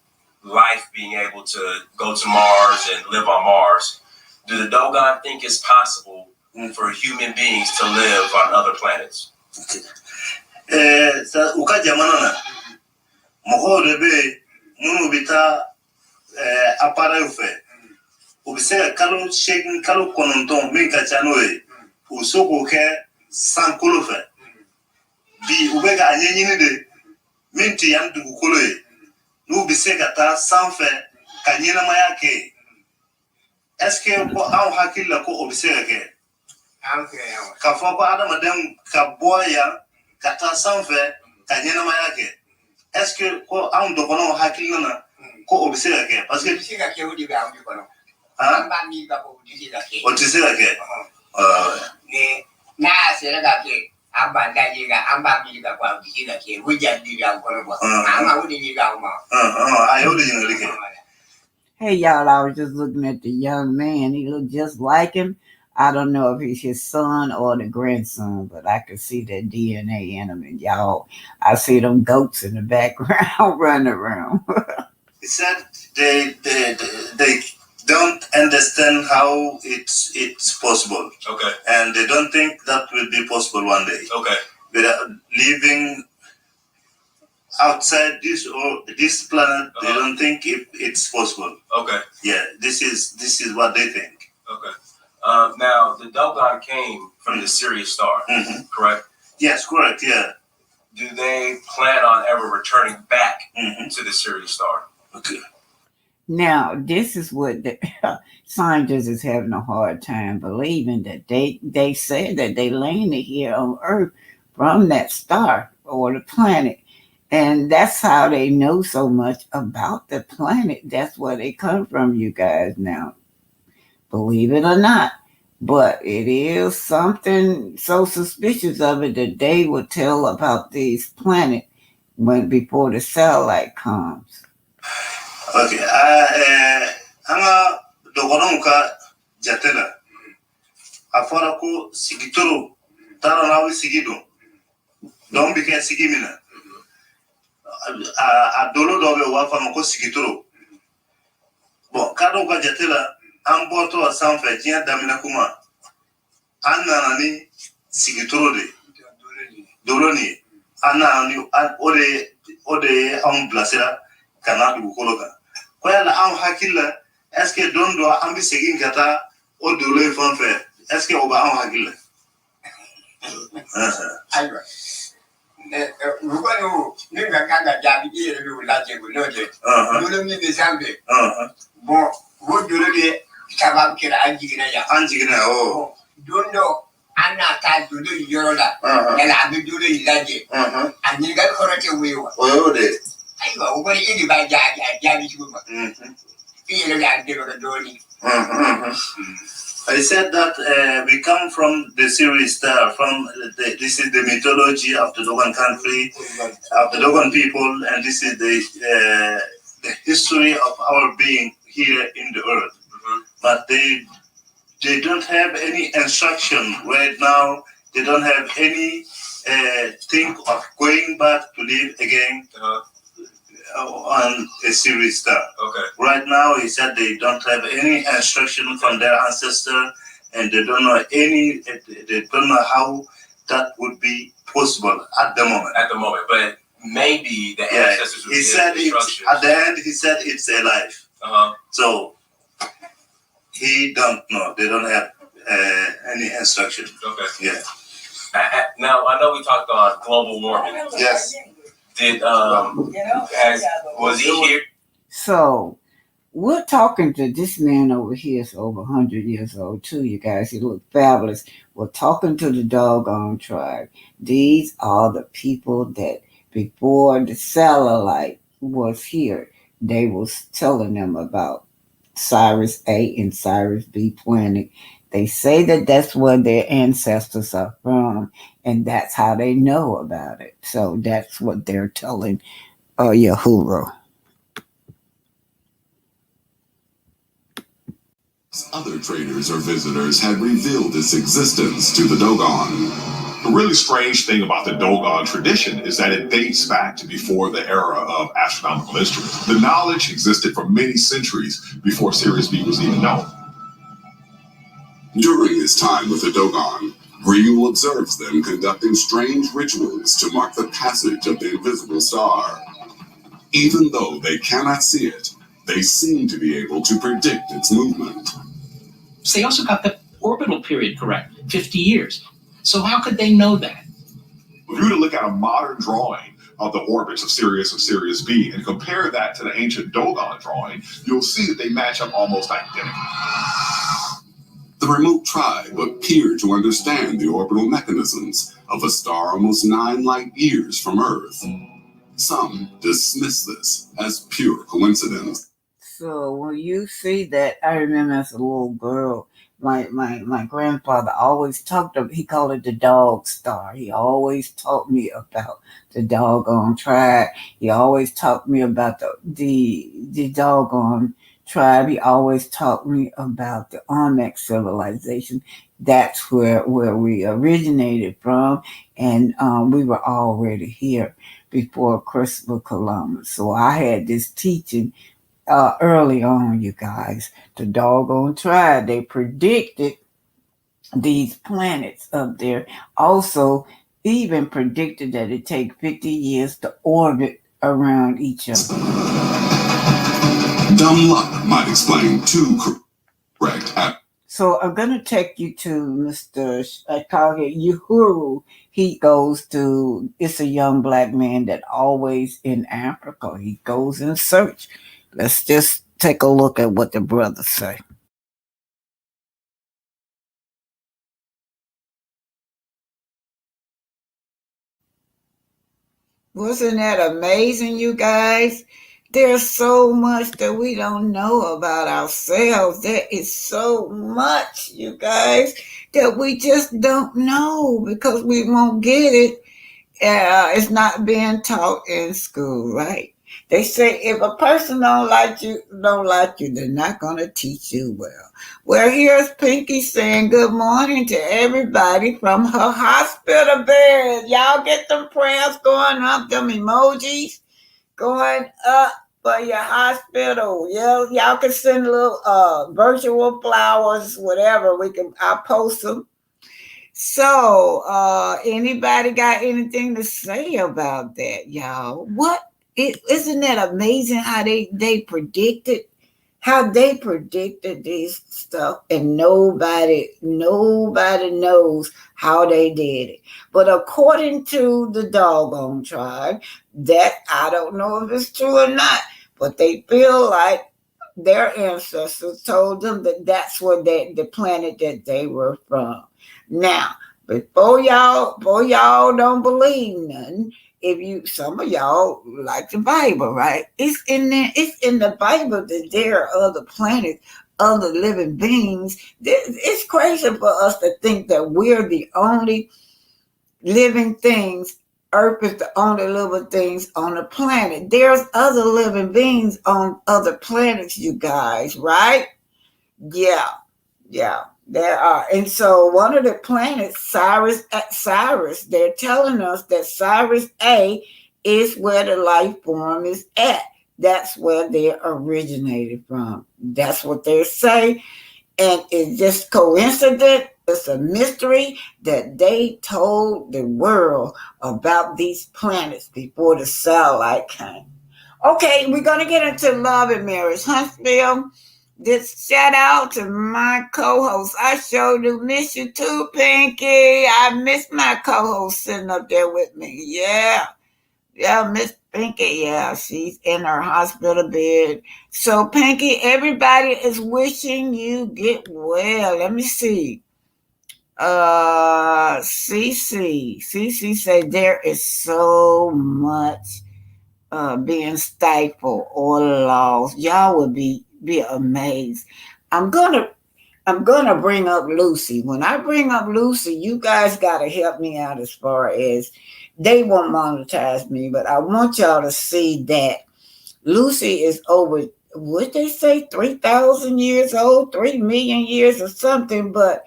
life being able to go to Mars and live on Mars. Do the Dogon think it's possible for human beings to live on other planets? Ukaja manana. Moko rebe munu bita apara ufe. Ubise kalu shaking kalu kononton minka chanoe. Usoko ke sankulu fe. Bi ubega anyenyini de minti yandu kukoloe. Ubise kata sanfe kanyena mayake. Eske ko au hakilla ko ubise ke. Ka fɔ ko adamaden ka bɔ yan ka taa sanfɛ ka ɲɛnama kɛ est-ce que ko anw dɔgɔnɔw hakilina na ko o bɛ se ka kɛ parce que o tɛ se ka kɛ o de bɛ anw kɔnɔ an b'a min ka fɔ o tɛ se ka kɛ o tɛ se ka kɛ n'a sera ka kɛ an b'a lajɛ ka an b'a miiri ka fɔ a bɛ se ka kɛ o jaabi bɛ an kɔnɔ quoi an ka o de ɲini anw ma a ye o de ɲininkali kɛ. Hey, y'all, I was just looking at the young man. He looked just like him. I don't know if he's his son or the grandson, but I could see that DNA in him. And y'all, I see them goats in the background running around. He said they don't understand how it's possible. Okay. And they don't think that will be possible one day. Okay. Without living outside this planet, they don't think it's possible. Okay. Yeah, this is what they think. Okay. Now the Dogon came from the Sirius star, correct? Yes, correct. Yeah. Do they plan on ever returning back to the Sirius star? Okay. Now, this is what the scientists is having a hard time believing, that they said that they landed here on Earth from that star or the planet. And that's how they know so much about the planet. That's where they come from, you guys, now. Believe it or not. But it is something so suspicious of it that they would tell about these planets before the satellite comes. Okay. Anga dogonon ka jatela. Afara ko sigitoro. Tara nawi sigido. Don bike sigimina. A dolo dobe wafa mako sigitoro. Bon, kado ka jatela. An bɔtɔ sanfɛ diɲɛ daminɛ kuma an nana ni sigitoro de dolo nin ye an nana ni o de ye anw bilasira ka na dugukolo kan ko yala anw hakili la est ce que don dɔ an bɛ segin ka taa o dolo in fan fɛ est ce que o bɛ anw hakili la. Ayiwa u kɔni ne ka kan ka jaabi i yɛrɛ bɛ o lajɛ o n'o tɛ dolo min bɛ sanfɛ bɔn o dolo de sababu kɛra an jiginna yan. An jiginna awɔ. Don dɔ an n'a taa dolo in yɔrɔ la yala an bɛ dolo in lajɛ a ɲininkali kɔrɔ tɛ o ye wa. O y'o de ye. Ayiwa o kɔni e de b'a jaabi cogo ma i yɛrɛ de y'an dɛmɛ dɔɔnin. I said that we come from the Sirius star. This is the mythology of the Dogon country, of the Dogon people, and this is the history of our being here in the earth. But they don't have any instruction right now. They don't have any think of going back to live again on a Sirius star. Okay. Right now, he said they don't have any instruction from their ancestor, and they don't know they don't know how that would be possible at the moment. At the moment, but maybe the ancestors would he said instructions. At the end, he said it's a life. So he don't know. They don't have any instruction. Okay. Yeah. Now I know we talked about global warming. Yes. Did was he here? So we're talking to this man over here. Is over 100 years old too, you guys. He look fabulous. We're talking to the Dogon tribe. These are the people that before the satellite was here, they was telling them about Cyrus A and Cyrus B planet. They say that that's where their ancestors are from, and that's how they know about it. So that's what they're telling Yahuro. other traders or visitors had revealed its existence to the Dogon. The really strange thing about the Dogon tradition is that it dates back to before the era of astronomical instruments. The knowledge existed for many centuries before Sirius B was even known. During his time with the Dogon, Griel observes them conducting strange rituals to mark the passage of the invisible star. Even though they cannot see it, they seem to be able to predict its movement. So they also got the orbital period correct, 50 years. So how could they know that? If you were to look at a modern drawing of the orbits of Sirius and Sirius B and compare that to the ancient Dogon drawing, you'll see that they match up almost identically. The remote tribe appeared to understand the orbital mechanisms of a star almost 9 light years from Earth. Some dismiss this as pure coincidence. So when you see that, I remember as a little girl, my grandfather always he called it the dog star. He always taught me about the doggone tribe. He always taught me about the doggone tribe. He always taught me about the Olmec civilization. That's where we originated from, and we were already here before Christopher Columbus. So I had this teaching early on, you guys. The doggone tribe, they predicted these planets up there. Also, even predicted that it take 50 years to orbit around each other. Dumb luck might explain two correct. So I'm going to take you to Mr. I call it Uhuru. He goes to, it's a young black man that always in Africa. He goes in search. Let's just take a look at what the brothers say. Wasn't that amazing, you guys? There's so much that we don't know about ourselves. There is so much, you guys, that we just don't know because we won't get it. It's not being taught in school, right? They say if a person don't like you, they're not going to teach you well. Well, here's Pinky saying good morning to everybody from her hospital bed. Y'all get them prayers going up, them emojis going up for your hospital. Yeah, y'all can send little virtual flowers, whatever. I'll post them. So, anybody got anything to say about that, y'all? Isn't that amazing how they predicted this stuff, and nobody knows how they did it. But according to the doggone tribe, that I don't know if it's true or not, but they feel like their ancestors told them that that's where the planet that they were from. Now, before y'all don't believe nothing, some of y'all like the Bible, right? It's in there. It's in the Bible that there are other planets, other living beings. It's crazy for us to think that we're the only living things. Earth is the only living things on the planet. There's other living beings on other planets, you guys, right? Yeah. There are. And so one of the planets, Sirius, they're telling us that Sirius A is where the life form is at. That's where they originated from. That's what they say. And it's just coincident. It's a mystery that they told the world about these planets before the satellite came. Okay, we're going to get into love and marriage. Huntsville. This shout out to my co-host. I sure do miss you too, Pinky. I miss my co-host sitting up there with me. Yeah, Miss Pinky. Yeah, she's in her hospital bed. So, Pinky, everybody is wishing you get well. Let me see. Cece said there is so much being stifled or lost. Y'all would be amazed. I'm gonna bring up Lucy. When I bring up Lucy, you guys gotta help me out as far as they won't monetize me, but I want y'all to see that Lucy is over would they say 3,000 years old, 3 million years or something, but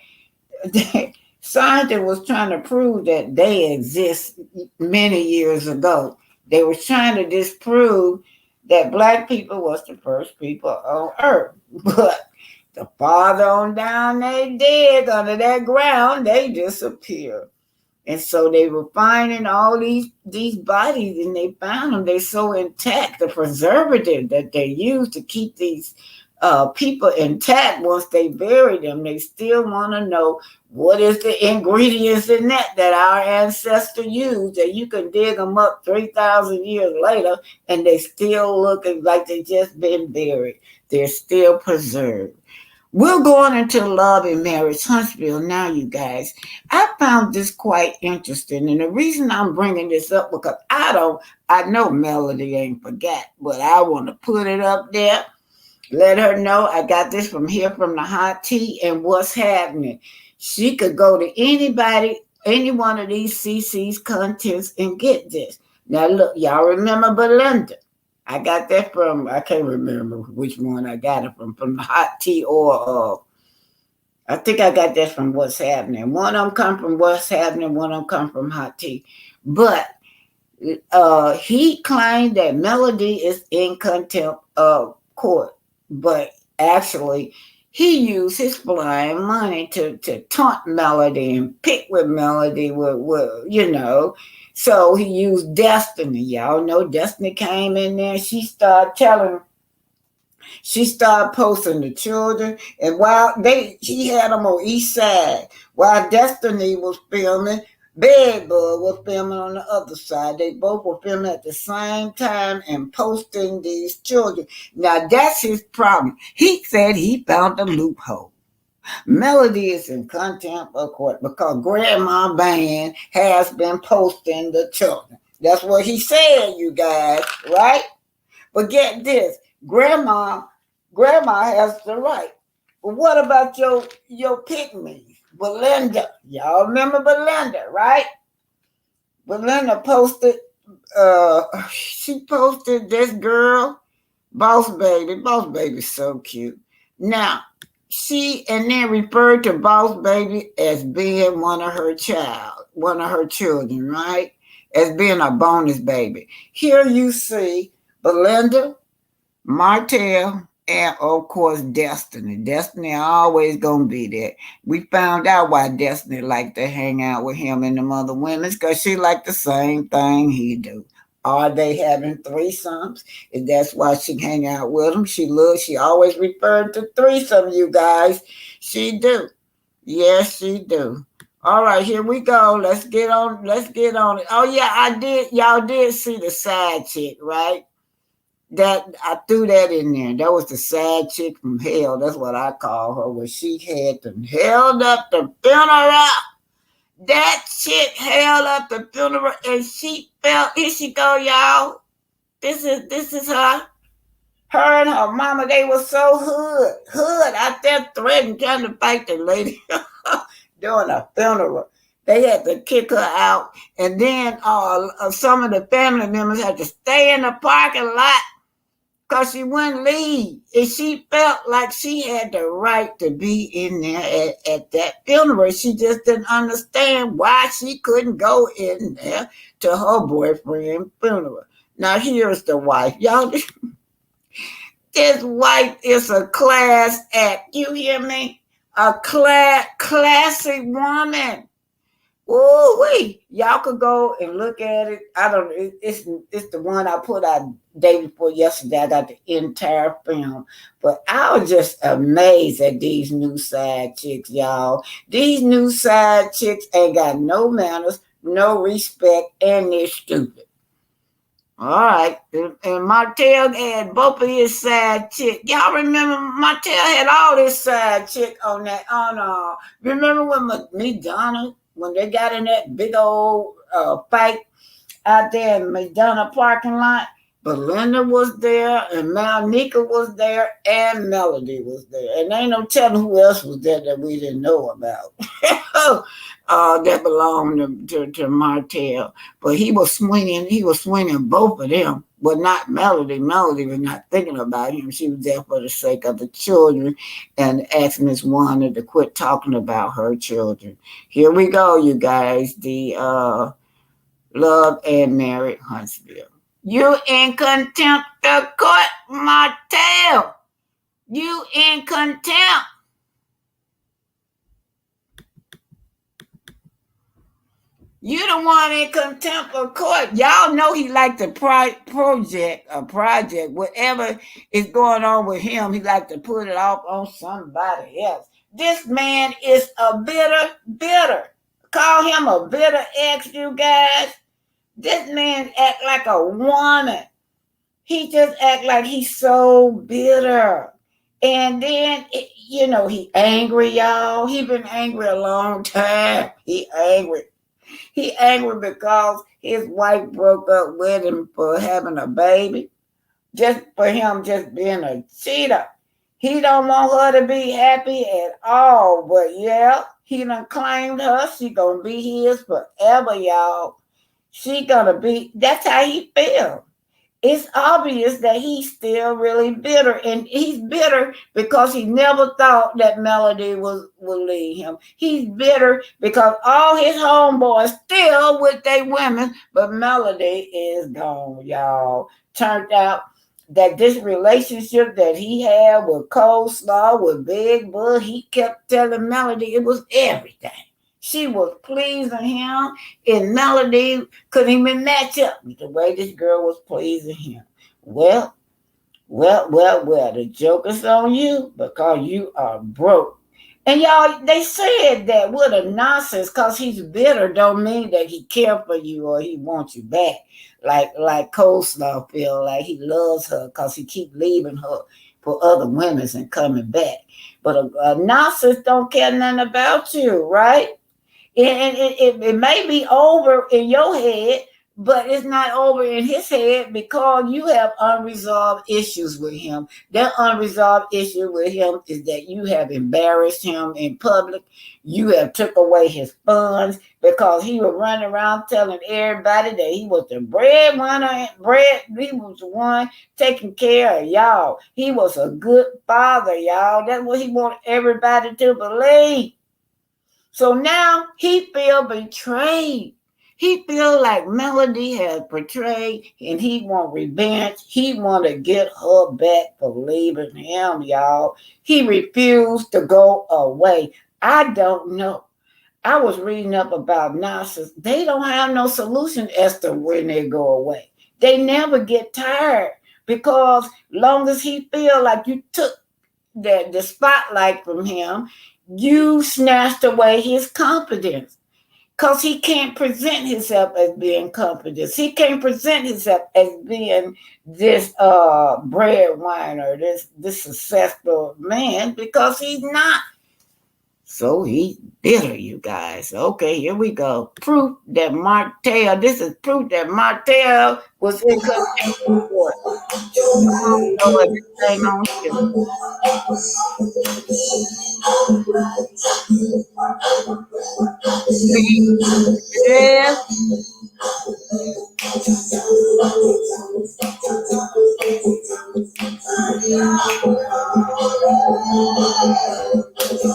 scientists was trying to prove that they exist many years ago. They were trying to disprove that black people was the first people on earth. But the farther on down they dig under that ground, they disappear. And so they were finding all these bodies, and they found them. They're so intact. The preservative that they use to keep these people intact once they bury them, they still want to know what is the ingredients in that our ancestor used. That you can dig them up 3,000 years later, and they still looking like they just been buried. They're still preserved. We're going into love and marriage, Huntsville now, you guys. I found this quite interesting, and the reason I'm bringing this up because I know Melody ain't forgot, but I want to put it up there. Let her know I got this from here from the hot tea and what's happening. She could go to anybody, any one of these CC's contents and get this. Now look, y'all remember Belinda? I got that from, I can't remember which one I got it from the hot tea or I think I got that from What's Happening. One of them come from What's Happening, one of them come from hot tea. But he claimed that Melody is in contempt of court, but actually he used his flying money to taunt Melody and pick with Melody with. So he used Destiny. Y'all know Destiny came in there. She started posting the children, and while he had them on each side, while Destiny was filming, Bedbug was filming on the other side. They both were filming at the same time and posting these children. Now that's his problem. He said he found a loophole. Melody is in contempt of court because Grandma Band has been posting the children. That's what he said, you guys, right? But get this, Grandma has the right. But what about your pick-me, Belinda? Y'all remember Belinda, right? Belinda posted, she posted this girl, Boss Baby. Boss Baby's so cute. Now, she and then referred to Boss Baby as being one of her children, right? As being a bonus baby. Here you see Belinda, Martell, and of course Destiny. Destiny always gonna be there. We found out why Destiny liked to hang out with him and the other women, because she liked the same thing he do. Are they having threesomes? And that's why she hang out with him. She always referred to threesome, you guys. She do. Yes, she do. All right, here we go. Let's get on it. Oh yeah, y'all did see the side chick, right? That I threw that in there. That was the side chick from hell. That's what I call her. Where she had held up the funeral. That chick held up the funeral and she felt. Here she go, y'all. This is her. Her and her mama, they were so hood out there threatening, trying to fight the lady during a funeral. They had to kick her out, and then some of the family members had to stay in the parking lot because she wouldn't leave. And she felt like she had the right to be in there at that funeral. She just didn't understand why she couldn't go in there to her boyfriend's funeral. Now, here's the wife. Y'all, this wife is a class act. You hear me? A classic woman. Oh, wait. Y'all could go and look at it. I don't know. It's the one I put out day before yesterday. I got the entire film. But I was just amazed at these new side chicks, y'all. These new side chicks ain't got no manners, no respect, and they're stupid. All right. And Martell had both of his side chick. Y'all remember Martell had all his side chick on that. Remember when McDonough, when they got in that big old fight out there in McDonough parking lot? Belinda was there, and Malnika was there, and Melody was there. And ain't no telling who else was there that we didn't know about. that belonged to Martell. But he was swinging both of them, but not Melody. Melody was not thinking about him. She was there for the sake of the children and asked Miss Wanda to quit talking about her children. Here we go, you guys. The Love and Married Huntsville. You in contempt of court, Martell. You in contempt. You the one in contempt of court. Y'all know he like the project, whatever is going on with him, he like to put it off on somebody else. This man is a bitter. Call him a bitter ex, you guys. This man act like a woman. He just act like he's so bitter. And then, he angry, y'all. He been angry a long time. He angry because his wife broke up with him for having a baby. Just for him just being a cheater. He don't want her to be happy at all. But yeah, he done claimed her. She gonna be his forever, y'all. That's how he feel. It's obvious that he's still really bitter, and he's bitter because he never thought that Melody would leave him. He's bitter because all his homeboys still with their women, but Melody is gone, y'all. Turned out that this relationship that he had with Coleslaw, with Big Bull, he kept telling Melody it was everything. She was pleasing him, and Melody couldn't even match up with the way this girl was pleasing him. Well, the joke is on you because you are broke. And y'all, they said that with a nonsense, because he's bitter don't mean that he cares for you or he wants you back. Like Coleslaw feel like he loves her because he keep leaving her for other women and coming back. But a nonsense don't care nothing about you, right? It may be over in your head, but it's not over in his head because you have unresolved issues with him. That unresolved issue with him is that you have embarrassed him in public. You have took away his funds because he was running around telling everybody that he was the breadwinner. He was the one taking care of y'all. He was a good father, y'all. That's what he wanted everybody to believe. So now he feel betrayed. He feel like Melody has betrayed and he want revenge. He want to get her back for leaving him, y'all. He refused to go away. I don't know. I was reading up about nonsense. They don't have no solution as to when they go away. They never get tired because long as he feel like you took the spotlight from him, you snatched away his confidence because he can't present himself as being confident. He can't present himself as being this breadwinner, this successful man because he's not. So he's bitter, you guys. Okay, here we go. Proof that Martell was in contempt of court. I don't know everything on here. Yeah.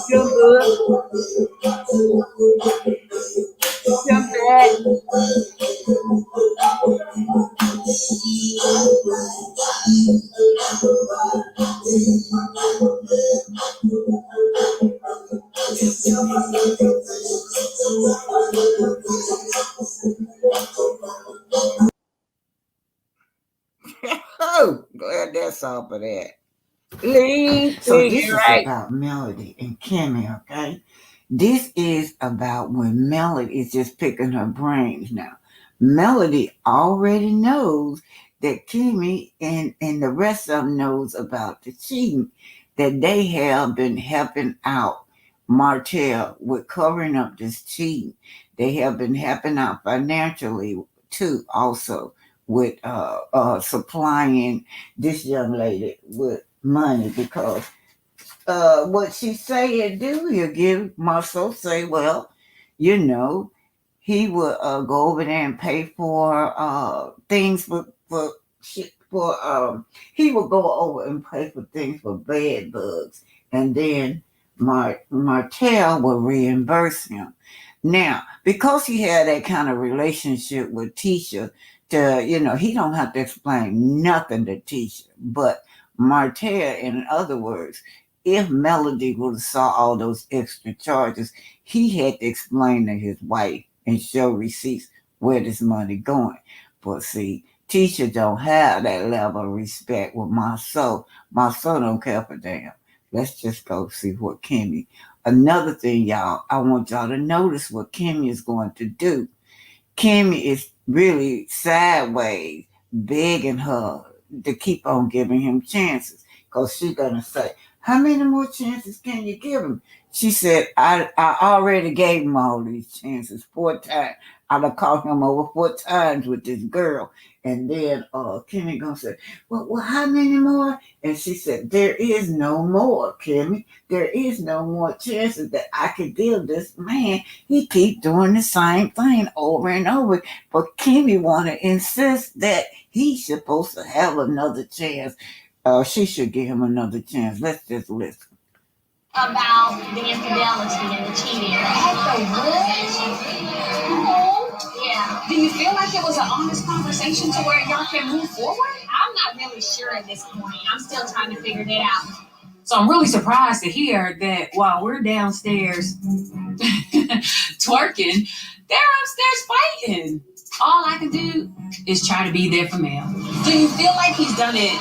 Feel good. Feel bad. Oh, glad that's all for that. So this is about Melody and Kimmy, okay? This is about when Melody is just picking her brains now. Melody already knows that Kimmy and the rest of them knows about the cheating, that they have been helping out Martell with covering up this cheating. They have been helping out financially too, also with supplying this young lady with money because what she say and do, you give Marceau say, well, you know, he would go over there and pay for things for shit for he would go over and pay for things for bed bugs, and then Martell would reimburse him. Now, because he had that kind of relationship with Tisha, he don't have to explain nothing to Tisha. But Martell, in other words, if Melody would have saw all those extra charges, he had to explain to his wife and show receipts where this money going. But see, Tisha don't have that level of respect with my soul. My soul don't care for damn. Let's just go see what Kimmy. Another thing, y'all, I want y'all to notice what Kimmy is going to do. Kimmy is really sideways begging her to keep on giving him chances. Because she's going to say, how many more chances can you give him? She said, I already gave him all these chances 4 times. I done caught him over 4 times with this girl. And then Kimmy gonna say, well, how many more? And she said, there is no more, Kimmy. There is no more chances that I could give this man. He keep doing the same thing over and over. But Kimmy want to insist that he's supposed to have another chance. She should give him another chance. Let's just listen. About the infidelity and the cheating. At the wedding? Yeah. Do you feel like it was an honest conversation to where y'all can move forward? I'm not really sure at this point. I'm still trying to figure that out. So I'm really surprised to hear that while we're downstairs twerking, they're upstairs fighting. All I can do is try to be there for Mel. Do you feel like he's done it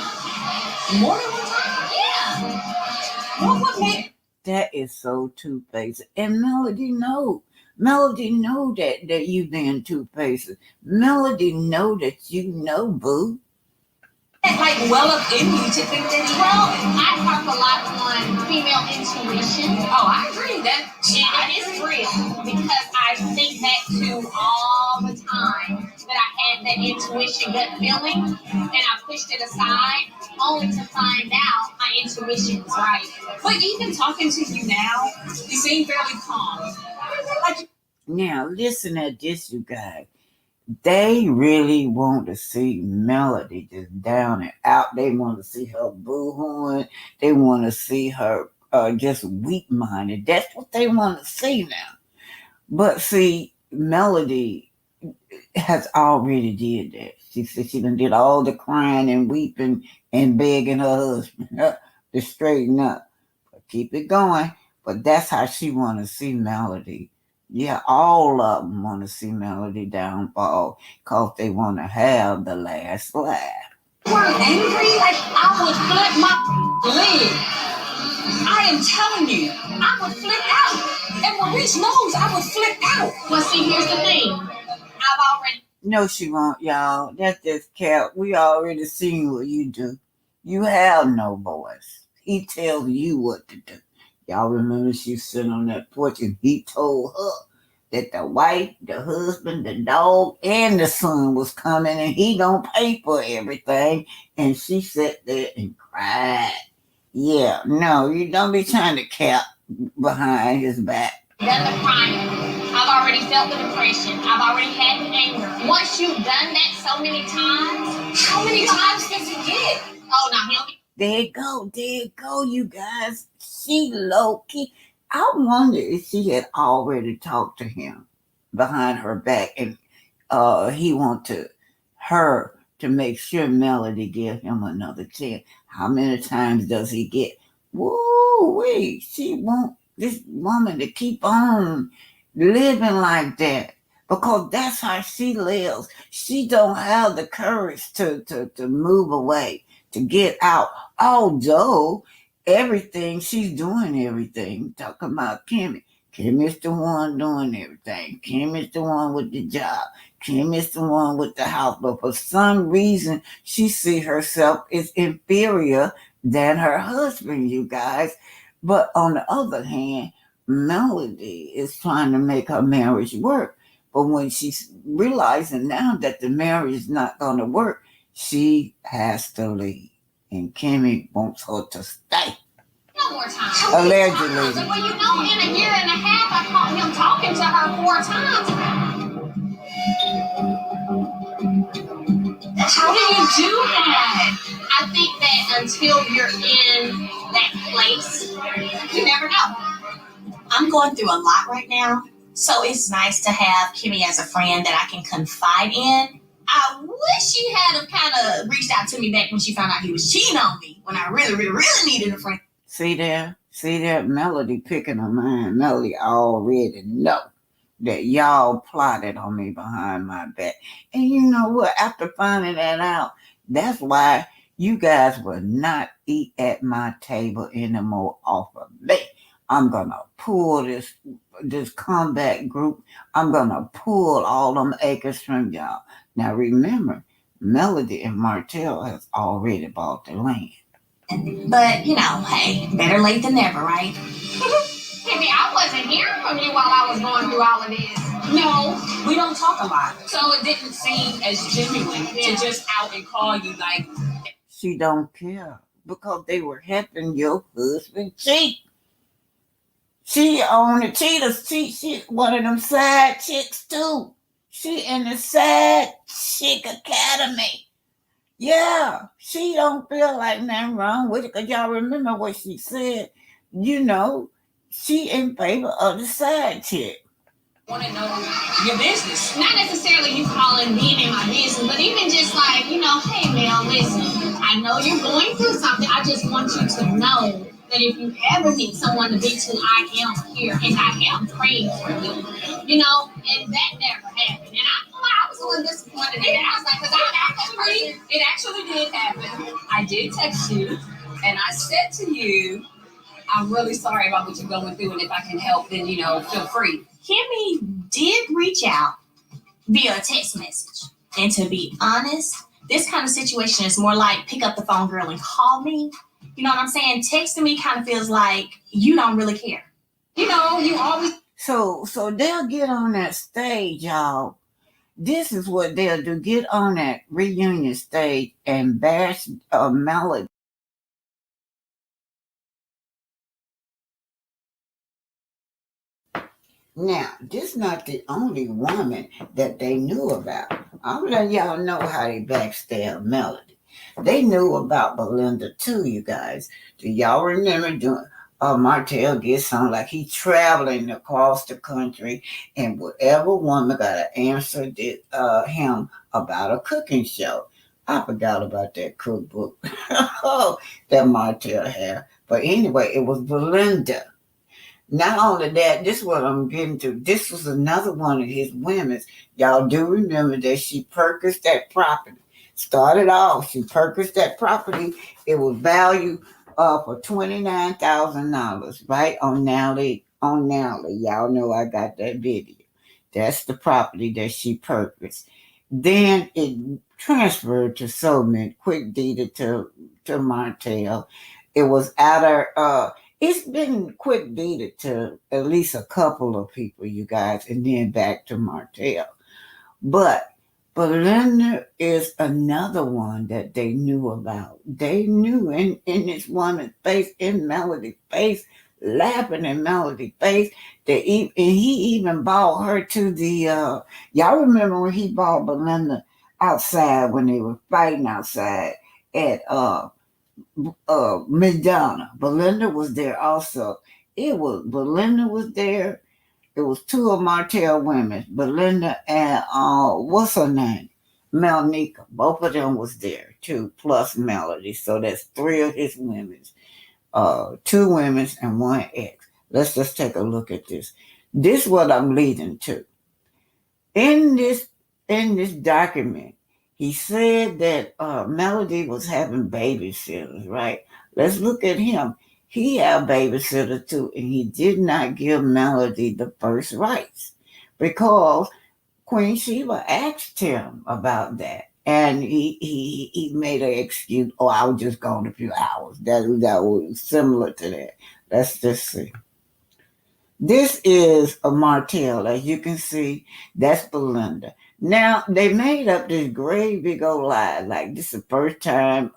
more than one time? Yeah. What made... That is so two-faced. And Melody know that you being two-faced. Melody know that you know, boo. Like well up in you to think that I harp a lot on female intuition. Oh, I agree that it is real because I think back to all the time that I had that intuition gut feeling and I pushed it aside only to find out my intuition was right. But even talking to you now, you seem fairly calm. Now listen at this, you guys. They really want to see Melody just down and out. They want to see her boo-hooing. They want to see her just weak-minded. That's what they want to see now. But see, Melody has already did that. She said she done did all the crying and weeping and begging her husband to straighten up. But keep it going. But that's how she want to see Melody. Yeah, all of them want to see Melody downfall because they want to have the last laugh. You weren't angry? Like I would flip my lid. I am telling you, I would flip out. And Maurice knows I would flip out. Well, see, here's the thing. I've already... No, she won't, y'all. That's just cap. We already seen what you do. You have no voice. He tells you what to do. Y'all remember she sitting on that porch and he told her that the wife, the husband, the dog, and the son was coming and he gonna pay for everything. And she sat there and cried. Yeah, no, you don't be trying to cap behind his back. Done the crying. I've already felt the depression. I've already had the anger. Once you've done that so many times, how many times does it get? Oh, now he'll be... There you go, you guys. She low-key. I wonder if she had already talked to him behind her back and he wanted her to make sure Melody give him another chance. How many times does he get? Woo-wee, she want this woman to keep on living like that because that's how she lives. She don't have the courage to move away, to get out. Although she's doing everything. Talking about Kimmy. Kimmy's the one doing everything. Kimmy's the one with the job. Kimmy's the one with the house. But for some reason, she see herself as inferior than her husband, you guys. But on the other hand, Melody is trying to make her marriage work. But when she's realizing now that the marriage is not going to work, she has to leave. And Kimmy wants her to stay. 4 times. Allegedly. Well, you know, in a year and a half, I caught him talking to her 4 times. How do you do that? I think that until you're in that place, you never know. I'm going through a lot right now, so it's nice to have Kimmy as a friend that I can confide in. I wish she had kind of reached out to me back when she found out he was cheating on me, when I really, really, really needed a friend. See there? Melody picking her mind. Melody already know that y'all plotted on me behind my back. And you know what? After finding that out, that's why you guys will not eat at my table anymore off of me. I'm gonna pull this comeback group. I'm gonna pull all them acres from y'all. Now remember, Melody and Martell has already bought the land. But, you know, hey, better late than never, right? Kimmy, I wasn't hearing from you while I was going through all of this. No, we don't talk a lot. So it didn't seem as genuine to just out and call you like. She don't care because they were helping your husband cheat. She on the cheaters. She one of them side chicks too. She in the side chick academy. Yeah, she don't feel like nothing wrong with it because y'all remember what she said. You know, she in favor of the side chick. Want to know your business. Not necessarily you calling being in my business, but even just like, you know, hey, Mel, listen, I know you're going through something. I just want you to know that if you ever need someone to be to, I am here and I am praying for you. You know, and that never happened. And I was a little disappointed in that. I was like, because It actually did happen. I did text you and I said to you, I'm really sorry about what you're going through, and if I can help, then, you know, feel free. Kimmy did reach out via a text message. And to be honest, this kind of situation is more like pick up the phone, girl, and call me. You know what I'm saying? Texting me kind of feels like you don't really care. You know, you always. So they'll get on that stage, y'all. This is what they'll do. Get on that reunion stage and bash Melody. Now, this is not the only woman that they knew about. I'm letting y'all know how they backstab Melody. They knew about Belinda too, you guys. Do y'all remember doing Martell gets sound like he traveling across the country, and whatever woman got to answer him about a cooking show. I forgot about that cookbook that Martell had. But anyway, it was Belinda. Not only that, this is what I'm getting to. This was another one of his women's. Y'all do remember that she purchased that property. Started off, she purchased that property. It was valued for $29,000, right? On Nally. Y'all know I got that video. That's the property that she purchased. Then it transferred to Soman, quick deeded to Martell. It was out of it's been quick deeded to at least a couple of people, you guys, and then back to Martell. But Belinda is another one that they knew about. They knew in this woman's face, in Melody's face, laughing in Melody's face. And he even brought her to the, y'all remember when he brought Belinda outside when they were fighting outside at Madonna. Belinda was there also. Belinda was there. It was two of Martell women, Belinda and what's her name? Melnica. Both of them was there too, plus Melody. So that's 3 of his women's. 2 women's and 1 ex. Let's just take a look at this. This is what I'm leading to. In this document, he said that Melody was having babysitters, right? Let's look at him. He had a babysitter too, and he did not give Melody the first rights because Queen Sheba asked him about that. And he made an excuse. Oh, I was just gone a few hours. That was similar to that. Let's just see. This is a Martell. As you can see, that's Belinda. Now, they made up this great big old lie. Like, this is the first time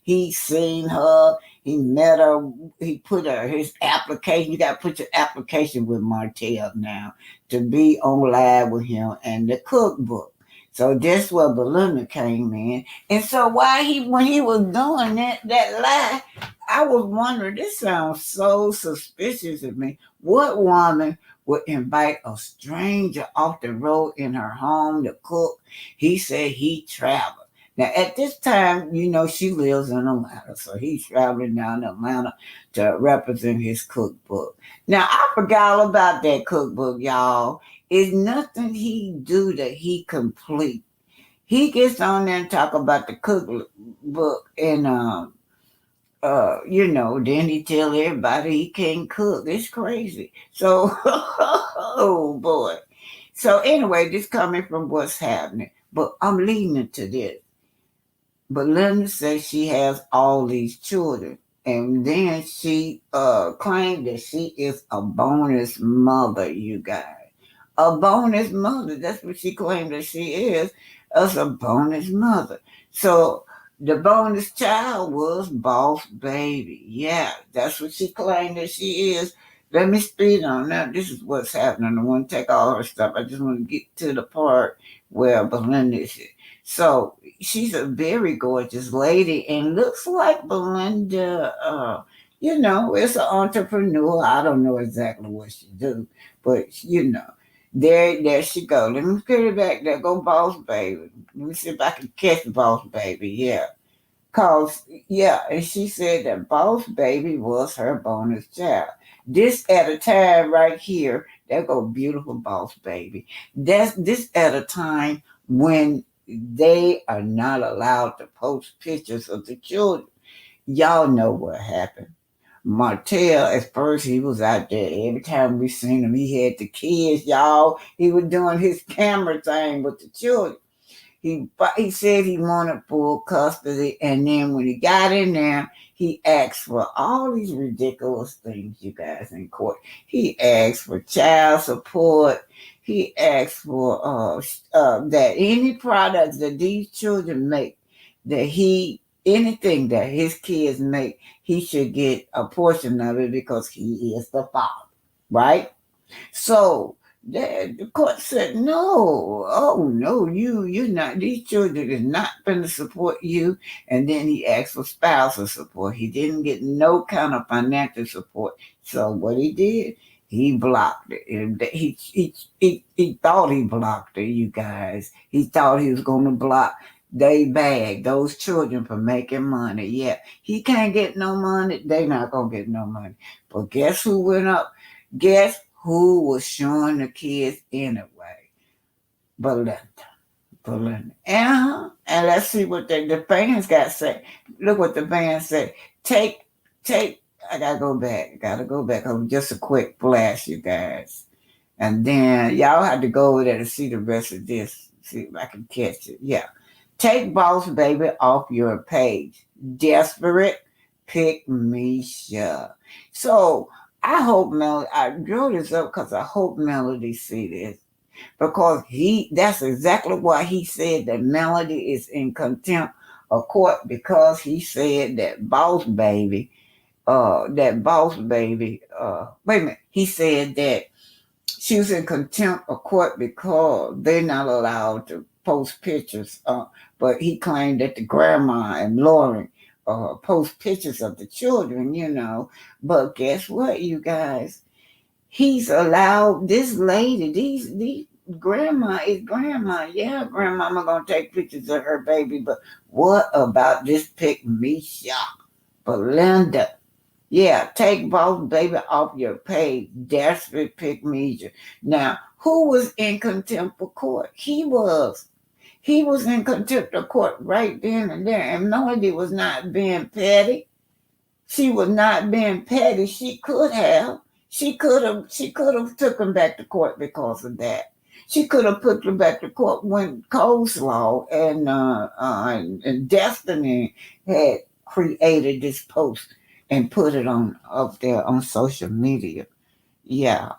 he's seen her. He met her. He put his application. You got to put your application with Martell now to be on live with him and the cookbook. So that's where Belinda came in. And so when he was doing that lie, I was wondering, this sounds so suspicious to me. What woman would invite a stranger off the road in her home to cook? He said he traveled. Now, at this time, she lives in Atlanta, so he's traveling down to Atlanta to represent his cookbook. Now, I forgot all about that cookbook, y'all. It's nothing he do that he complete. He gets on there and talk about the cookbook and then he tell everybody he can't cook. It's crazy. So, oh boy. So anyway, this coming from what's happening, but I'm leading into this. Belinda says she has all these children, and then she claimed that she is a bonus mother. You guys, a bonus mother. That's what she claimed that she is, as a bonus mother. So the bonus child was Boss Baby. Yeah, that's what she claimed that she is. Let me speed on that. This is what's happening. I want to take all her stuff. I just want to get to the part where Belinda is. So she's a very gorgeous lady and looks like Belinda. Is an entrepreneur. I don't know exactly what she do, but there she go. Let me get it back. There go Boss Baby. Let me see if I can catch Boss Baby. Yeah. And she said that Boss Baby was her bonus child. This at a time right here, there go beautiful Boss Baby. This at a time when they are not allowed to post pictures of the children. Y'all know what happened. Martell, at first, he was out there. Every time we seen him, he had the kids, y'all. He was doing his camera thing with the children. He said he wanted full custody, and then when he got in there, he asked for all these ridiculous things, you guys, in court. He asked for child support. He asked for that any products that these children make, anything that his kids make, he should get a portion of it because he is the father, right? So the court said, no, oh no, you're not, these children is not going to support you. And then he asked for spousal support. He didn't get no kind of financial support. So what he did, he blocked it. And he thought he blocked it, you guys. He thought he was going to block they bag those children for making money. Yeah, he can't get no money. They not going to get no money. But guess who went up? Guess who was showing the kids anyway? Belinda. And let's see what the fans got to say. Look what the fans say. Take, I gotta go back. Just a quick flash, you guys. And then y'all have to go over there to see the rest of this. See if I can catch it. Yeah. Take Boss Baby off your page. Desperate, pick me up. So I hope Melody, I drew this up because I hope Melody see this. Because that's exactly why he said that Melody is in contempt of court, because he said that Boss Baby, wait a minute, he said that she was in contempt of court because they're not allowed to post pictures. But he claimed that the grandma and Lauren post pictures of the children. But guess what, you guys? He's allowed this lady, these grandma is grandma. Yeah, grandmama gonna take pictures of her baby, but what about this pick me shop? Belinda. Yeah, take Boss Baby off your page. Desperate pick me. Now, who was in contempt of court? He was. He was in contempt of court right then and there. And Melody was not being petty. She was not being petty. She could have took him back to court because of that. She could have put him back to court when Coleslaw and Destiny had created this post and put it up there on social media. Yeah,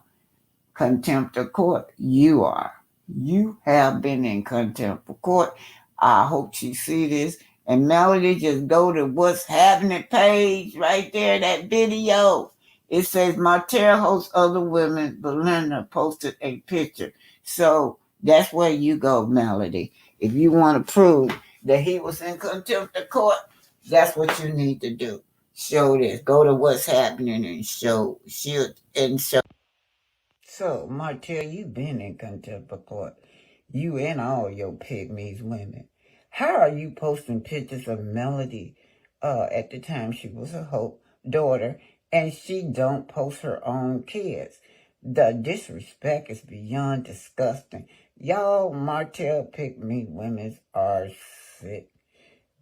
contempt of court. You are. You have been in contempt of court. I hope she see this And Melody, just go to what's happening page right there, that video. It says Martell hosts other women. Belinda posted a picture. So that's where you go, Melody. If you want to prove that he was in contempt of court, that's what you need to do. Show this. Go to what's happening and show. So, Martell, you've been in contempt of court. You and all your pygmies women. How are you posting pictures of Melody at the time she was a Hope daughter and she don't post her own kids? The disrespect is beyond disgusting. Y'all Martell pygmy women are sick.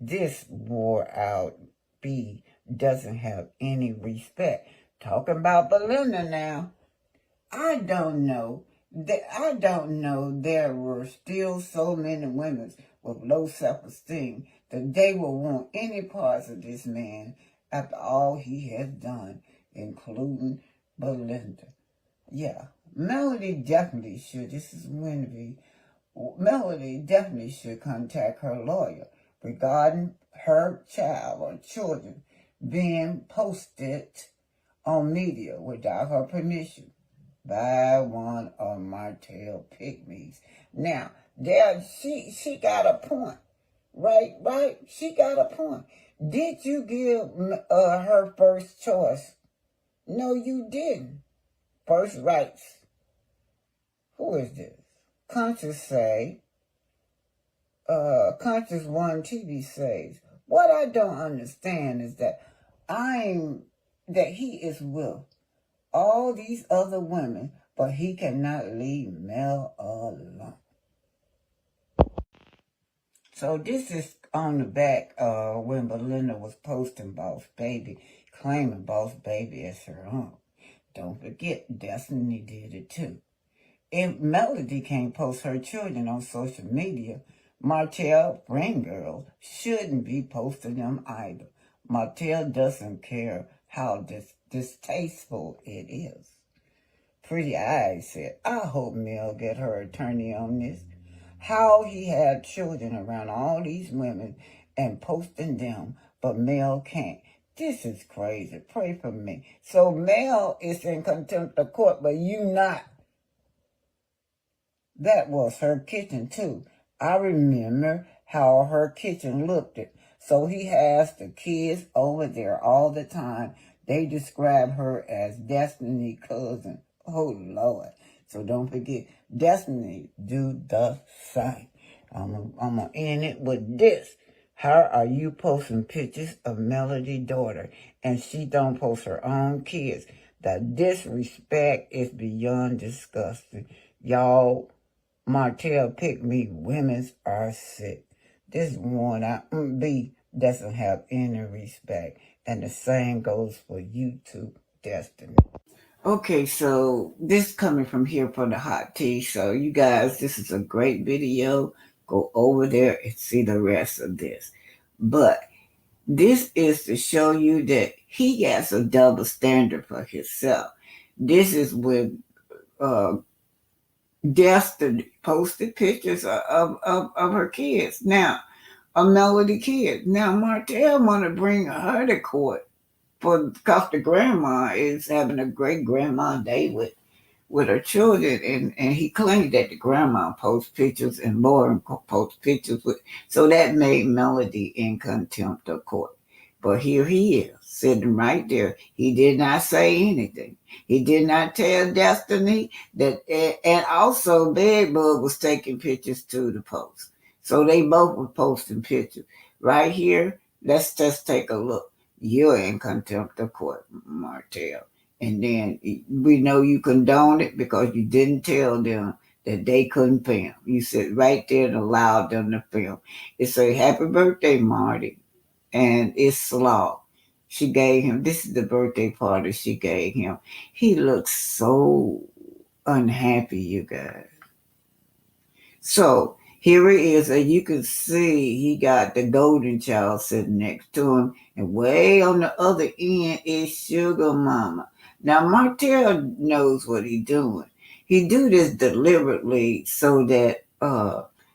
This wore out B doesn't have any respect. Talking about Belinda now. I don't know. There were still so many women with low self-esteem that they will want any parts of this man after all he has done, including Belinda. Yeah, Melody definitely should. This is Winby. Melody definitely should contact her lawyer regarding her child or children being posted on media without her permission by one of Martell pygmies. Now, she got a point. Right? She got a point. Did you give her first choice? No, you didn't. First rights. Who is this? Conscious One TV says, what I don't understand is that he is with all these other women, but he cannot leave Mel alone. So this is on the back when Belinda was posting Boss Baby, claiming Boss Baby as her own. Don't forget, Destiny did it too. If Melody can't post her children on social media, Martell friend girls shouldn't be posting them either. Martell doesn't care how distasteful it is. Pretty Eyes said, I hope Mel get her attorney on this. How he had children around all these women and posting them, but Mel can't. This is crazy. Pray for me. So Mel is in contempt of court, but you not. That was her kitchen too. I remember how her kitchen looked. So he has the kids over there all the time. They describe her as Destiny cousin. Oh, Lord. So don't forget, Destiny do the same. I'm going to end it with this. How are you posting pictures of Melody daughter and she don't post her own kids? The disrespect is beyond disgusting. Y'all, Martell pygmy women are sick. This one out B doesn't have any respect. And the same goes for you too, Destiny. Okay, so this coming from here for the hot tea. So you guys, this is a great video. Go over there and see the rest of this. But this is to show you that he has a double standard for himself. This is with Destiny posted pictures of her kids. Now, a Melody kid. Now, Martell want to bring her to court because the grandma is having a great grandma day with her children, and he claimed that the grandma posts pictures and Lauren posts pictures so that made Melody in contempt of court. But here he is, sitting right there. He did not say anything. He did not tell Destiny that, and also Bedbug was taking pictures to the post. So they both were posting pictures. Right here, let's just take a look. You're in contempt of court, Martell. And then we know you condoned it because you didn't tell them that they couldn't film. You said right there and allowed them to film. It said, happy birthday, Marty. And it's Slaw. She gave him, this is the birthday party she gave him. He looks so unhappy, you guys. So here he is, and you can see he got the golden child sitting next to him, and way on the other end is Sugar Mama. Now Martell knows what he's doing. He do this deliberately so that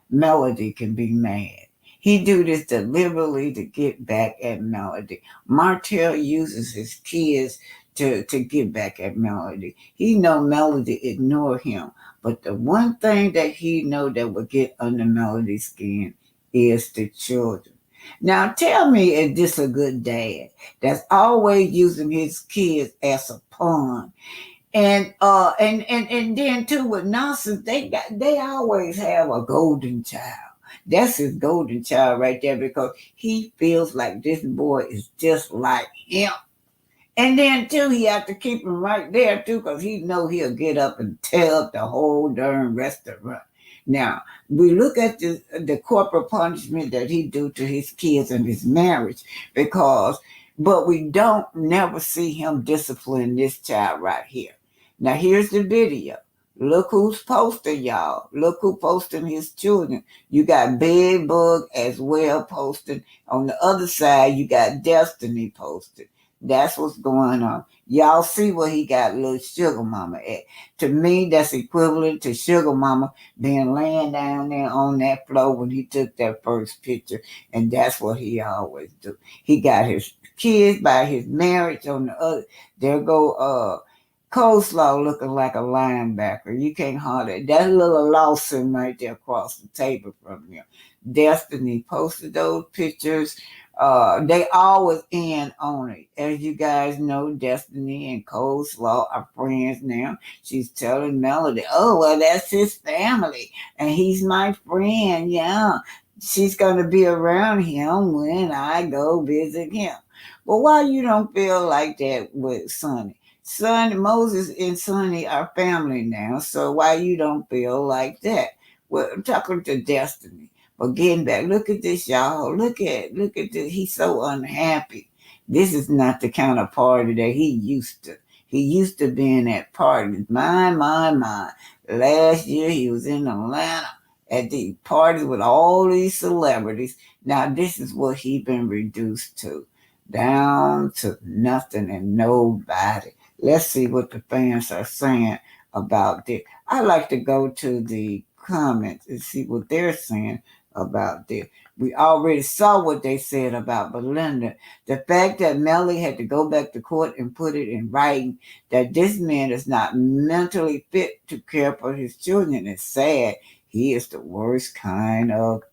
Melody can be mad. He do this deliberately to get back at Melody. Martell uses his kids to get back at Melody. He know Melody ignore him, but the one thing that he know that will get under Melody's skin is the children. Now tell me, is this a good dad that's always using his kids as a pawn? And then too with nonsense, they always have a golden child. That's his golden child right there because he feels like this boy is just like him. And then too, he have to keep him right there too, because he know he'll get up and tear up the whole darn restaurant. Now we look at the corporal punishment that he do to his kids and his marriage, because, but we don't never see him discipline this child right here. Now here's the video. Look who's posting, y'all. Look who posting his children. You got Big Bug as well posting. On the other side, you got Destiny posted. That's what's going on. Y'all see where he got little Sugar Mama at. To me, that's equivalent to Sugar Mama being laying down there on that floor when he took that first picture. And that's what he always do. He got his kids by his marriage on the other. There go Coleslaw looking like a linebacker. You can't hardly. That little Lawson right there across the table from him. Destiny posted those pictures. They always end on it. As you guys know, Destiny and Coleslaw are friends now. She's telling Melody, oh, well, that's his family. And he's my friend. Yeah. She's going to be around him when I go visit him. Well, why you don't feel like that with Sonny? Moses and Sonny are family now, so why you don't feel like that? Well, I'm talking to Destiny. But getting back, look at this, y'all. Look at this. He's so unhappy. This is not the kind of party that he used to. He used to be in that party. My. Last year he was in Atlanta at the parties with all these celebrities. Now this is what he been reduced to. Down to nothing and nobody. Let's see what the fans are saying about this. I like to go to the comments and see what they're saying about this. We already saw what they said about Belinda. The fact that Melly had to go back to court and put it in writing that this man is not mentally fit to care for his children is sad. He is the worst kind of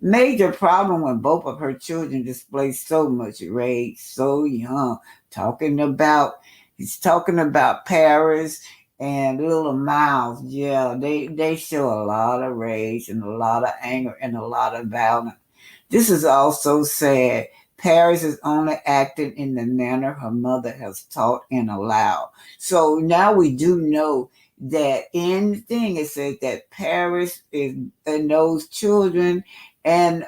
major problem when both of her children display so much rage so young. He's talking about Paris and little Miles. Yeah, they show a lot of rage and a lot of anger and a lot of violence. This is also sad. Paris is only acting in the manner her mother has taught and allowed. So now we do know that in the thing it says that Paris is and those children and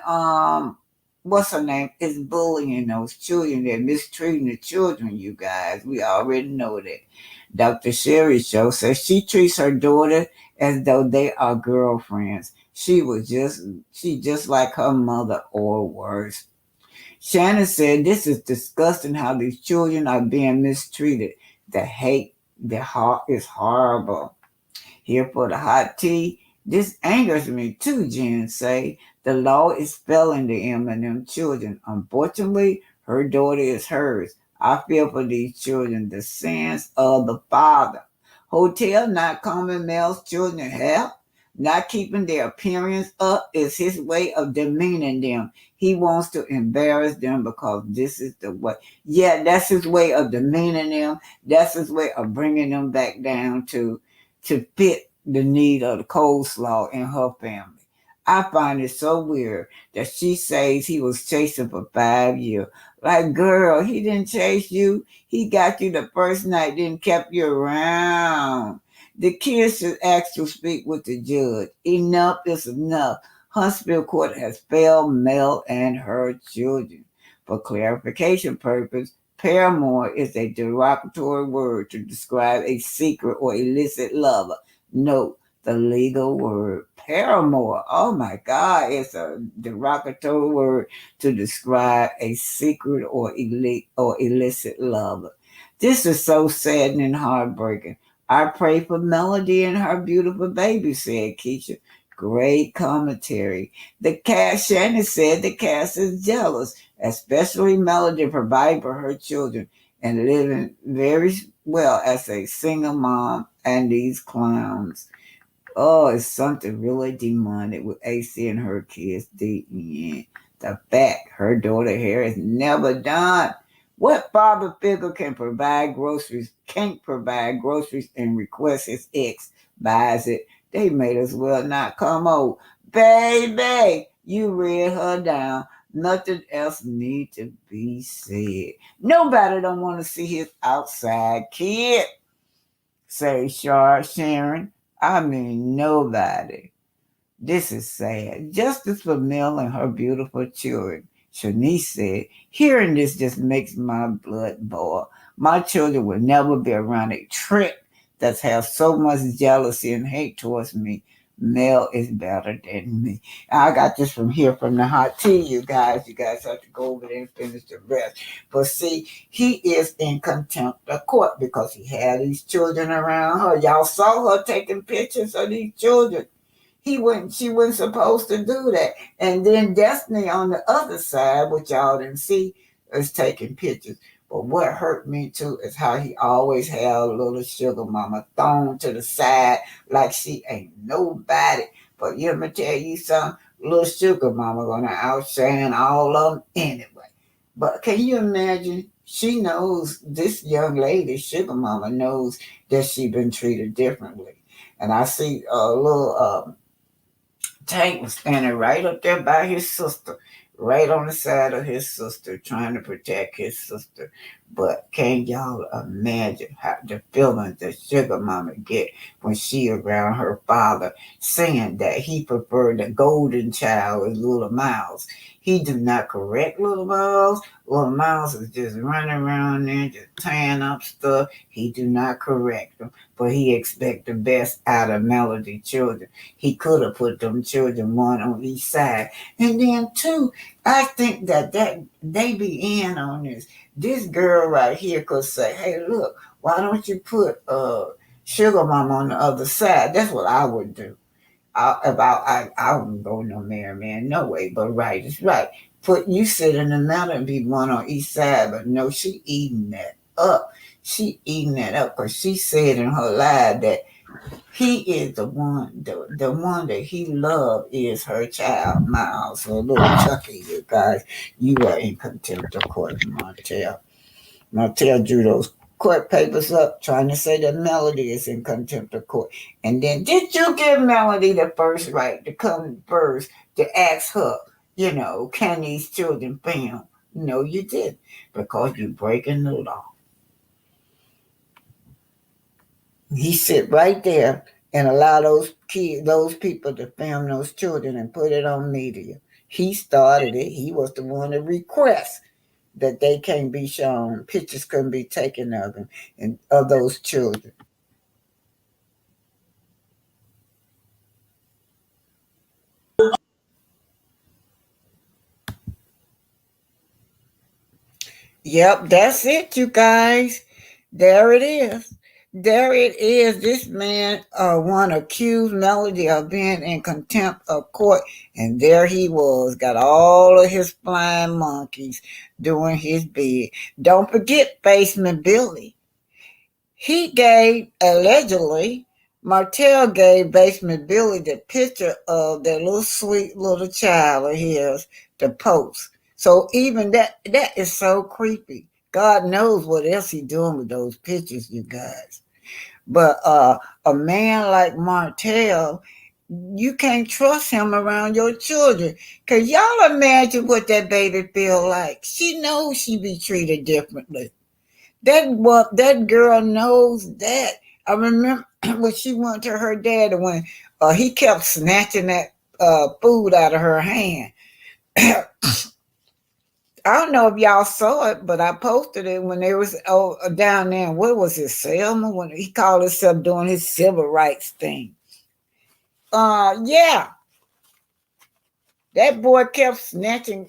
what's her name is bullying those children. They're mistreating the children, you guys. We already know that. Dr. Sherry Show says she treats her daughter as though they are girlfriends. She just like her mother or worse. Shannon said this is disgusting how these children are being mistreated. The hate, the heart is horrible. Here for the hot tea. This angers me too, Jen say. The law is failing the M&M children. Unfortunately, her daughter is hers. I feel for these children, the sins of the father. Hotel not calming Mel's children help. Not keeping their appearance up is his way of demeaning them. He wants to embarrass them because this is the way. Yeah, that's his way of demeaning them. That's his way of bringing them back down to fit the need of the coleslaw in her family. I find it so weird that she says he was chasing for 5 years. Like, girl, he didn't chase you. He got you the first night, then kept you around. The kids should ask to speak with the judge. Enough is enough. Huntsville Court has failed Mel and her children. For clarification purpose, paramour is a derogatory word to describe a secret or illicit lover. Note the legal word paramour. Oh my God, it's a derogatory word to describe a secret or illicit lover. This is so saddening and heartbreaking. I pray for Melody and her beautiful baby, said Keisha. Great commentary. The cast, Shannon said the cast is jealous, especially Melody providing for her children and living very well as a single mom and these clowns. Oh, it's something really demonic with AC and her kids deep in. The fact her daughter here is never done. What father figure can't provide groceries and request his ex buys it? They made as well not come over. Baby, you read her down. Nothing else need to be said. Nobody don't want to see his outside kid. Say Sharon. I mean nobody. This is sad. Justice for Mill and her beautiful children. Shanice said, hearing this just makes my blood boil. My children will never be around a trick that has so much jealousy and hate towards me. Mel is better than me. I got this from here from the hot tea, you guys. You guys have to go over there and finish the rest. But see, he is in contempt of court because he had these children around her. Y'all saw her taking pictures of these children. She wasn't supposed to do that. And then Destiny on the other side, which y'all didn't see, is taking pictures. But what hurt me too is how he always had little sugar mama thrown to the side like she ain't nobody. But let me tell you something, little sugar mama gonna outshine all of them anyway. But can you imagine? She knows, this young lady, sugar mama, knows that she been treated differently. And I see a little Tank was standing right up there by his sister, right on the side of his sister, trying to protect his sister. But can y'all imagine how the feelings that Sugar Mama get when she around her father, saying that he preferred the golden child with Little Miles? He do not correct Little Miles. Little Miles is just running around there, just tearing up stuff. He do not correct them, but he expect the best out of Melody children. He could have put them children one on each side. And then two, I think that they be in on this. This girl right here could say, hey, look, why don't you put Sugar Mama on the other side? That's what I would do. I wouldn't go no married man, no way, but right is right. Put you sit in the middle and be one on each side, but no, she eating that up. She eating that up because she said in her life that he is the one, the one that he loved is her child, Miles. So little Chucky, you guys, you are in contempt of court, Martell. Martell drew those court papers up trying to say that Melody is in contempt of court. And then did you give Melody the first right to come first to ask her, can these children film? No, you didn't, because you're breaking the law. He sit right there and allow those people to film those children and put it on media. He started it. He was the one to request that they can't be shown. Pictures couldn't be taken of them and of those children. Yep, that's it, you guys. There it is. There it is. This man one accused Melody of being in contempt of court, and there he was, got all of his flying monkeys doing his bid. Don't forget Basement Billy. He gave, allegedly, Martell gave Basement Billy the picture of that little sweet little child of his to post. So even that is so creepy. God knows what else he's doing with those pictures, you guys. But a man like Martell, you can't trust him around your children. Cause y'all imagine what that baby feel like. She knows she be treated differently. That girl knows that. I remember when she went to her dad when he kept snatching that food out of her hand. I don't know if y'all saw it, but I posted it when they was down there. What was it, Selma? When he called himself doing his civil rights thing. Yeah. That boy kept snatching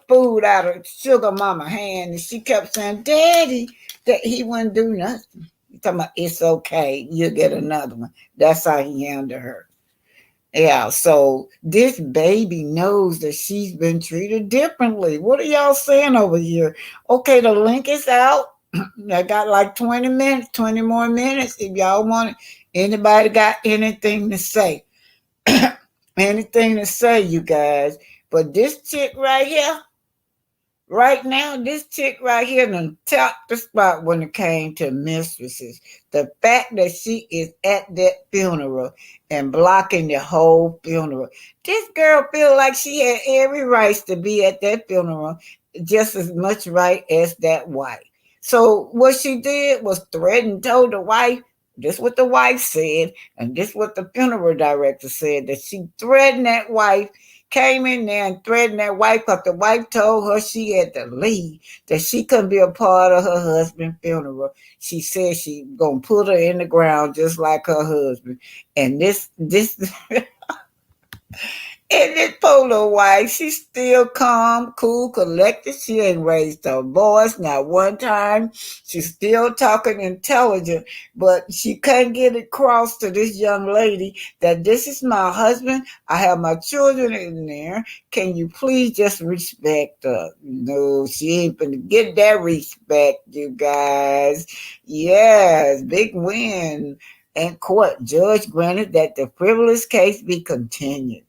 food out of Sugar Mama's hand, and she kept saying, Daddy, that he wouldn't do nothing. He talking about, it's okay, you'll get another one. That's how he handled her. Yeah, so this baby knows that she's been treated differently. What are y'all saying over here? Okay, the link is out. I got like 20 minutes, 20 more minutes. If y'all want it, anybody got anything to say? Anything to say, you guys? But this chick right here, right now, this chick right here done topped the spot when it came to mistresses. The fact that she is at that funeral and blocking the whole funeral. This girl feel like she had every right to be at that funeral, just as much right as that wife. So what she did was threaten, told the wife, this what the wife said, and this what the funeral director said, that she threatened that wife, came in there and threatened that wife because the wife told her she had to leave, that she couldn't be a part of her husband's funeral. She said she gonna put her in the ground just like her husband. And this and this polo wife, she's still calm, cool, collected. She ain't raised her voice not one time. She's still talking intelligent, but she can't get it across to this young lady that this is my husband. I have my children in there. Can you please just respect her? No, she ain't gonna get that respect, you guys. Yes, big win. And court judge granted that the frivolous case be continued.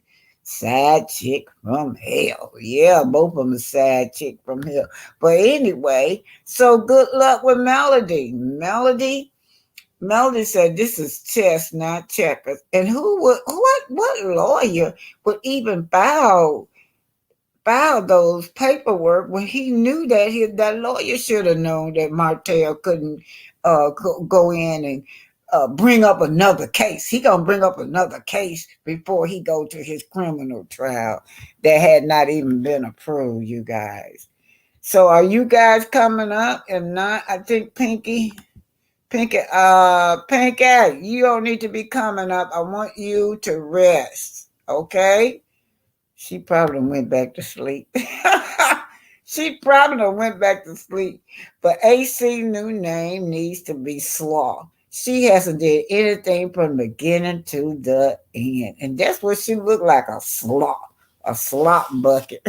Side chick from hell. Yeah, both of them are side chick from hell. But anyway, so good luck with Melody. Melody said this is chess, not checkers. And what lawyer would even file those paperwork when he knew that that lawyer should have known that Martell couldn't go in and bring up another case. He gonna bring up another case before he go to his criminal trial that had not even been approved, you guys. So are you guys coming up? If not, I think Pinky, Pinky, you don't need to be coming up. I want you to rest, okay? She probably went back to sleep. She probably went back to sleep. But AC new name needs to be Slaw. She hasn't did anything from the beginning to the end. And that's what she looked like, a slop bucket.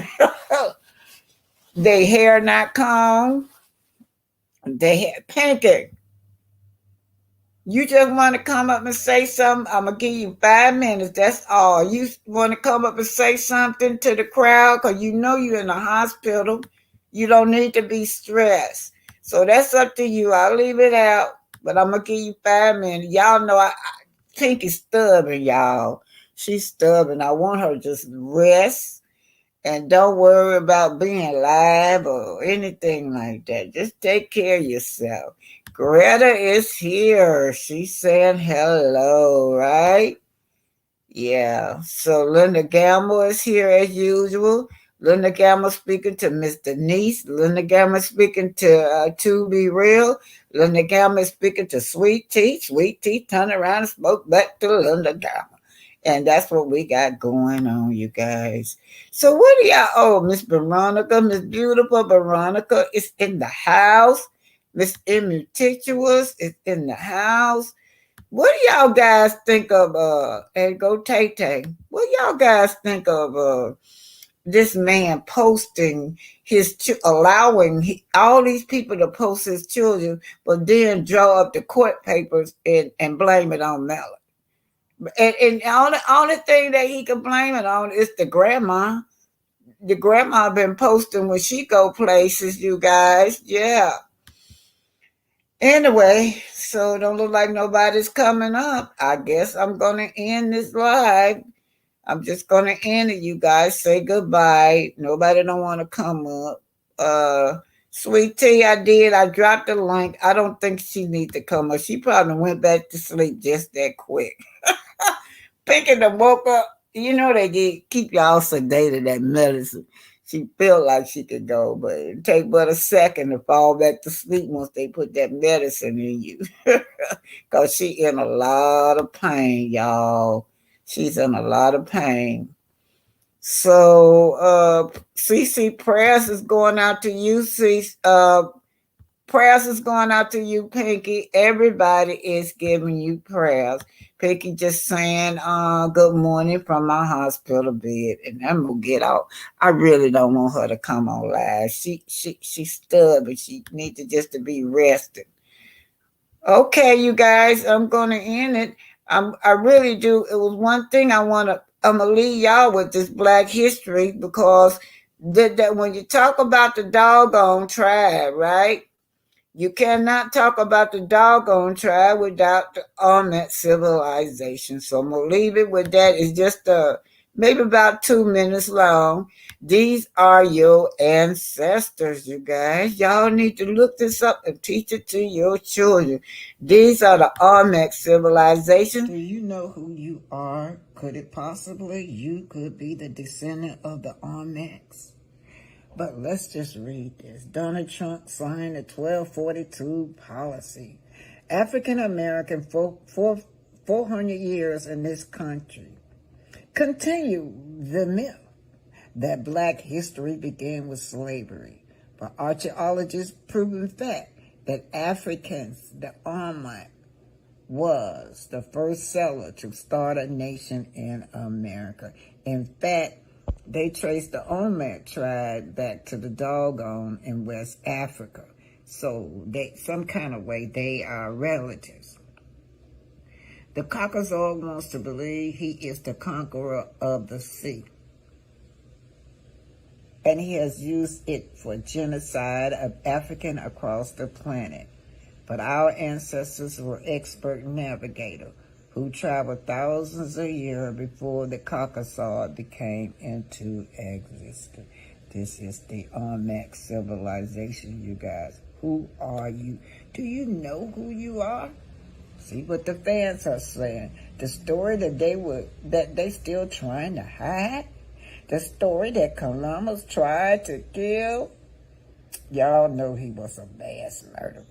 They hair not combed. They had pancake. You just want to come up and say something? I'm going to give you 5 minutes. That's all. You want to come up and say something to the crowd because you know you're in the hospital. You don't need to be stressed. So that's up to you. I'll leave it out, but I'm going to give you 5 minutes. Y'all know I think it's stubborn, y'all. She's stubborn. I want her to just rest and don't worry about being live or anything like that. Just take care of yourself. Greta is here. She's saying hello, right? Yeah. So Linda Gamble is here as usual. Linda Gamble speaking to Miss Denise. Linda Gamble speaking to Be Real. Linda Gamble speaking to Sweet Tea. Sweet Tea turned around and spoke back to Linda Gamble. And that's what we got going on, you guys. So what do y'all, Miss Veronica, Miss Beautiful Veronica is in the house. Miss Immutituous is in the house. What do y'all guys think of, and go Tay-Tay, what do y'all guys think of this man posting allowing all these people to post his children, but then draw up the court papers and blame it on Melody? And the only thing that he can blame it on is the grandma. The grandma been posting when she go places, you guys. Yeah. Anyway, so it don't look like nobody's coming up. I guess I'm gonna end this live. I'm just gonna end it, you guys. Say goodbye. Nobody don't want to come up. Sweet Tea, I did. I dropped the link. I don't think she need to come up. She probably went back to sleep just that quick. Picking them woke up. You know they keep y'all sedated, that medicine. She feel like she could go, but it take but a second to fall back to sleep once they put that medicine in you. Because she in a lot of pain, y'all. She's in a lot of pain. So CC prayers is going out to you, Prayers is going out to you, Pinky. Everybody is giving you prayers. Pinky just saying, good morning from my hospital bed. And I'm gonna get out. I really don't want her to come on live. She's stubborn. She needs to be rested. Okay, you guys, I'm gonna end it. I really do. It was one thing I'm gonna leave y'all with this Black history because that when you talk about the doggone tribe, right? You cannot talk about the doggone tribe without the Olmec civilization. So I'm gonna leave it with that. It's just maybe about 2 minutes long. These are your ancestors, you guys. Y'all need to look this up and teach it to your children. These are the Olmec civilization. Do you know who you are? Could it possibly you could be the descendant of the Olmecs? But let's just read this. Donald Trump signed the 1242 policy. African American for 400 years in this country continue the myth that Black history began with slavery. But archaeologists proven fact that Africans, the Olmec, was the first settler to start a nation in America. In fact, they traced the Olmec tribe back to the Dogon in West Africa. So some kind of way they are relatives. The Caucasoid wants to believe he is the conqueror of the sea. And he has used it for genocide of Africans across the planet. But our ancestors were expert navigators who traveled thousands of years before the Caucasoid became into existence. This is the Olmec civilization, you guys. Who are you? Do you know who you are? See what the fans are saying. The story that they still trying to hide. The story that Columbus tried to kill. Y'all know he was a mass murderer.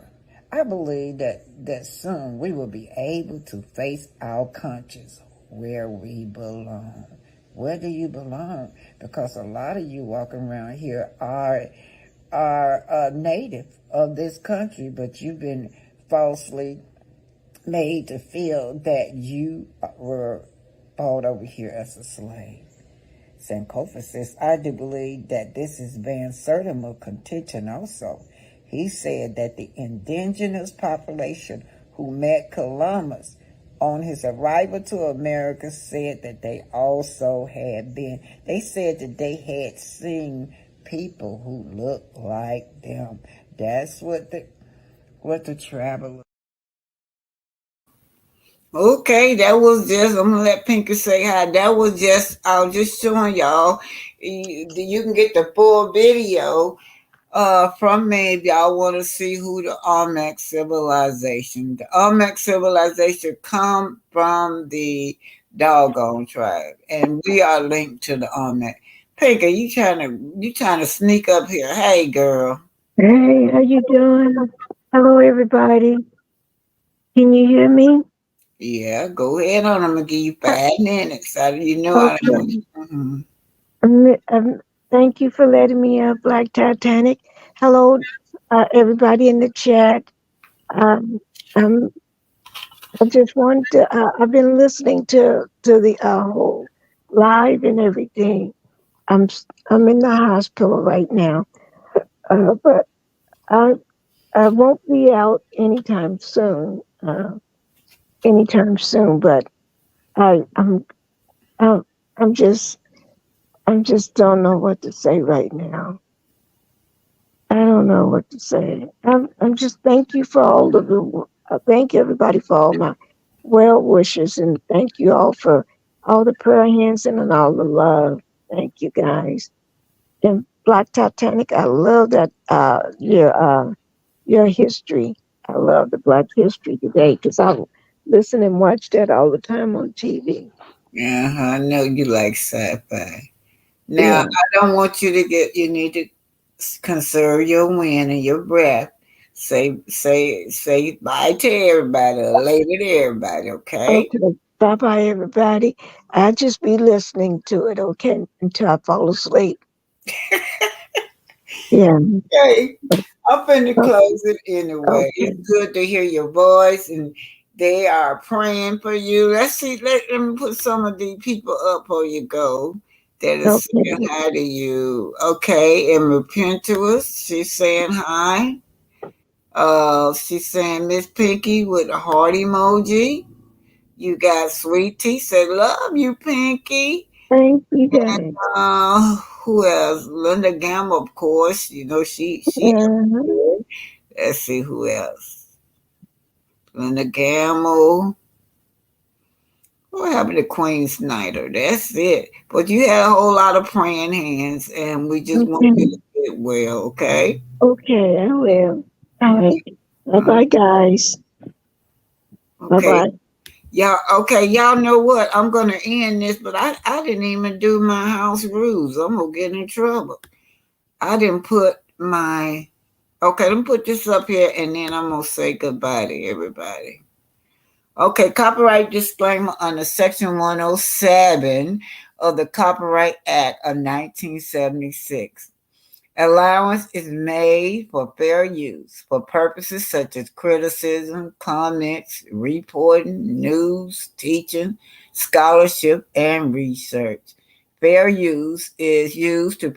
I believe that soon we will be able to face our conscience where we belong. Where do you belong? Because a lot of you walking around here are native of this country, but you've been falsely made to feel that you were brought over here as a slave. Sankofa says, I do believe that this is Van Sertima contention also. He said that the indigenous population who met Columbus on his arrival to America said that they said that they had seen people who looked like them. That's what the traveler. Okay, that was just, I'm going to let Pinky say hi. That was just, I was just showing y'all. You can get the full video from me if y'all want to see who the Olmec civilization. The Olmec civilization come from the Dogon tribe, and we are linked to the Olmec. Pinky, you trying to sneak up here? Hey, girl. Hey, how you doing? Hello, everybody. Can you hear me? Yeah, go ahead on. I'm gonna give you 5 minutes. You know I don't. Thank you for letting me up, Black Titanic. Hello, everybody in the chat. I just want to. I've been listening to the whole live and everything. I'm in the hospital right now, but I won't be out anytime soon. But I'm just don't know what to say right now. I don't know what to say. I'm just thank you for all of the thank everybody for all my well wishes, and thank you all for all the prayer hands and all the love. Thank you guys. And Black Titanic, I love that your history. I love the Black History today because I listen and watch that all the time on TV. Yeah, I know you like sci-fi. Now, Yeah. I don't want you to you need to conserve your wind and your breath. Say bye to everybody, or later to everybody, okay? Okay. Bye bye, everybody. I'll just be listening to it, okay, until I fall asleep. Yeah. Okay. I'm finna close it anyway. Okay. It's good to hear your voice, and they are praying for you. Let's see. Let me put some of these people up before you go. That is Okay. saying hi to you. Okay, and repent to us. She's saying hi. She's saying Miss Pinky with a heart emoji. You got Sweet Tea said, "Love you, Pinky." Thank you guys. Who else? Linda Gamble, of course. You know she. Uh-huh. Let's see who else. Linda Gamble. What happened to Queen Snyder? That's it. But you had a whole lot of praying hands, and we just want you to get well, okay? Okay, I will. All right. Bye-bye, guys. Okay. Bye-bye. Y'all know what? I'm gonna end this, but I didn't even do my house rules. I'm gonna get in trouble. I didn't put my okay, let me put this up here and then I'm gonna say goodbye to everybody. Okay, copyright disclaimer under Section 107 of the Copyright Act of 1976. Allowance is made for fair use for purposes such as criticism, comments, reporting, news, teaching, scholarship, and research. Fair use is used to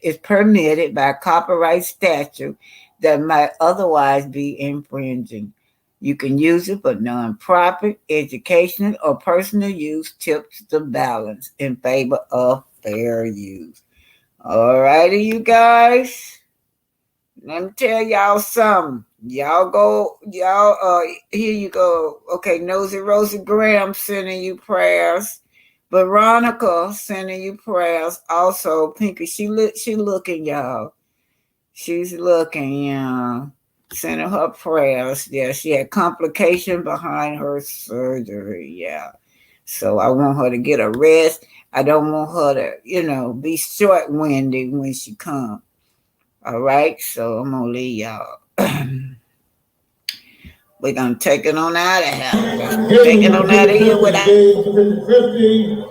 is permitted by copyright statute that might otherwise be infringing. You can use it for nonprofit, educational, or personal use, tips the balance in favor of fair use. All righty, you guys. Let me tell y'all something. Here you go. Okay, Nosy Rosie Graham sending you prayers. Veronica sending you prayers. Also, Pinky, she looking, y'all. She's looking, yeah. Sending her prayers. Yeah, she had complication behind her surgery. Yeah. So I want her to get a rest. I don't want her to, be short-winded when she comes. All right, so I'm gonna leave y'all. We're gonna take it on out of here. Take it on out of here without. 50.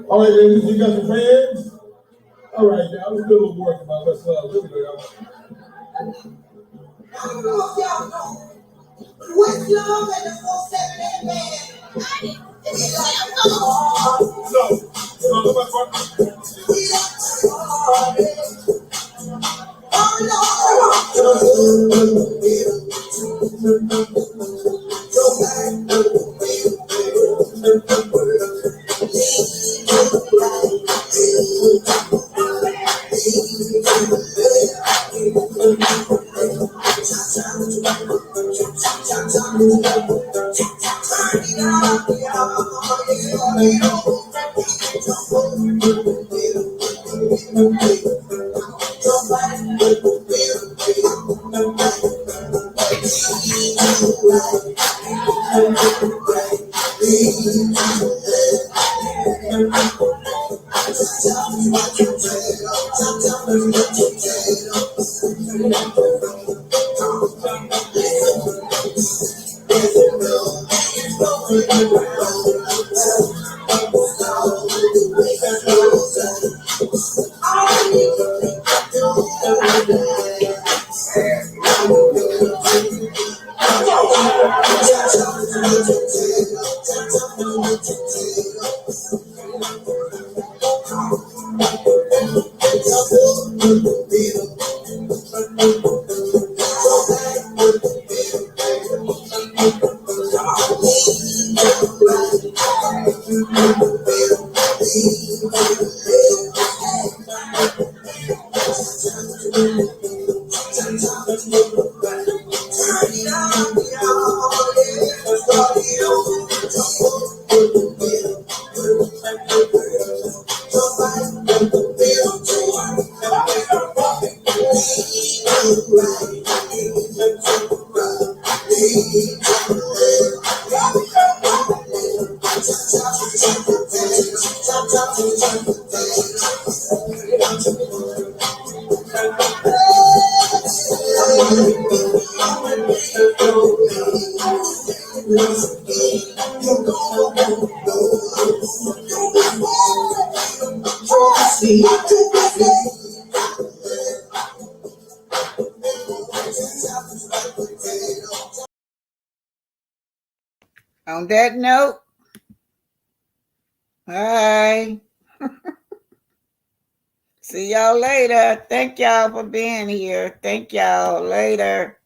All right, ladies, you got your fans? All right, y'all. Let's do a little work about let's here we go, y'all. I don't know if y'all know. What's love and the 478 man? On that note, bye. See y'all later. Thank y'all for being here. Thank y'all later.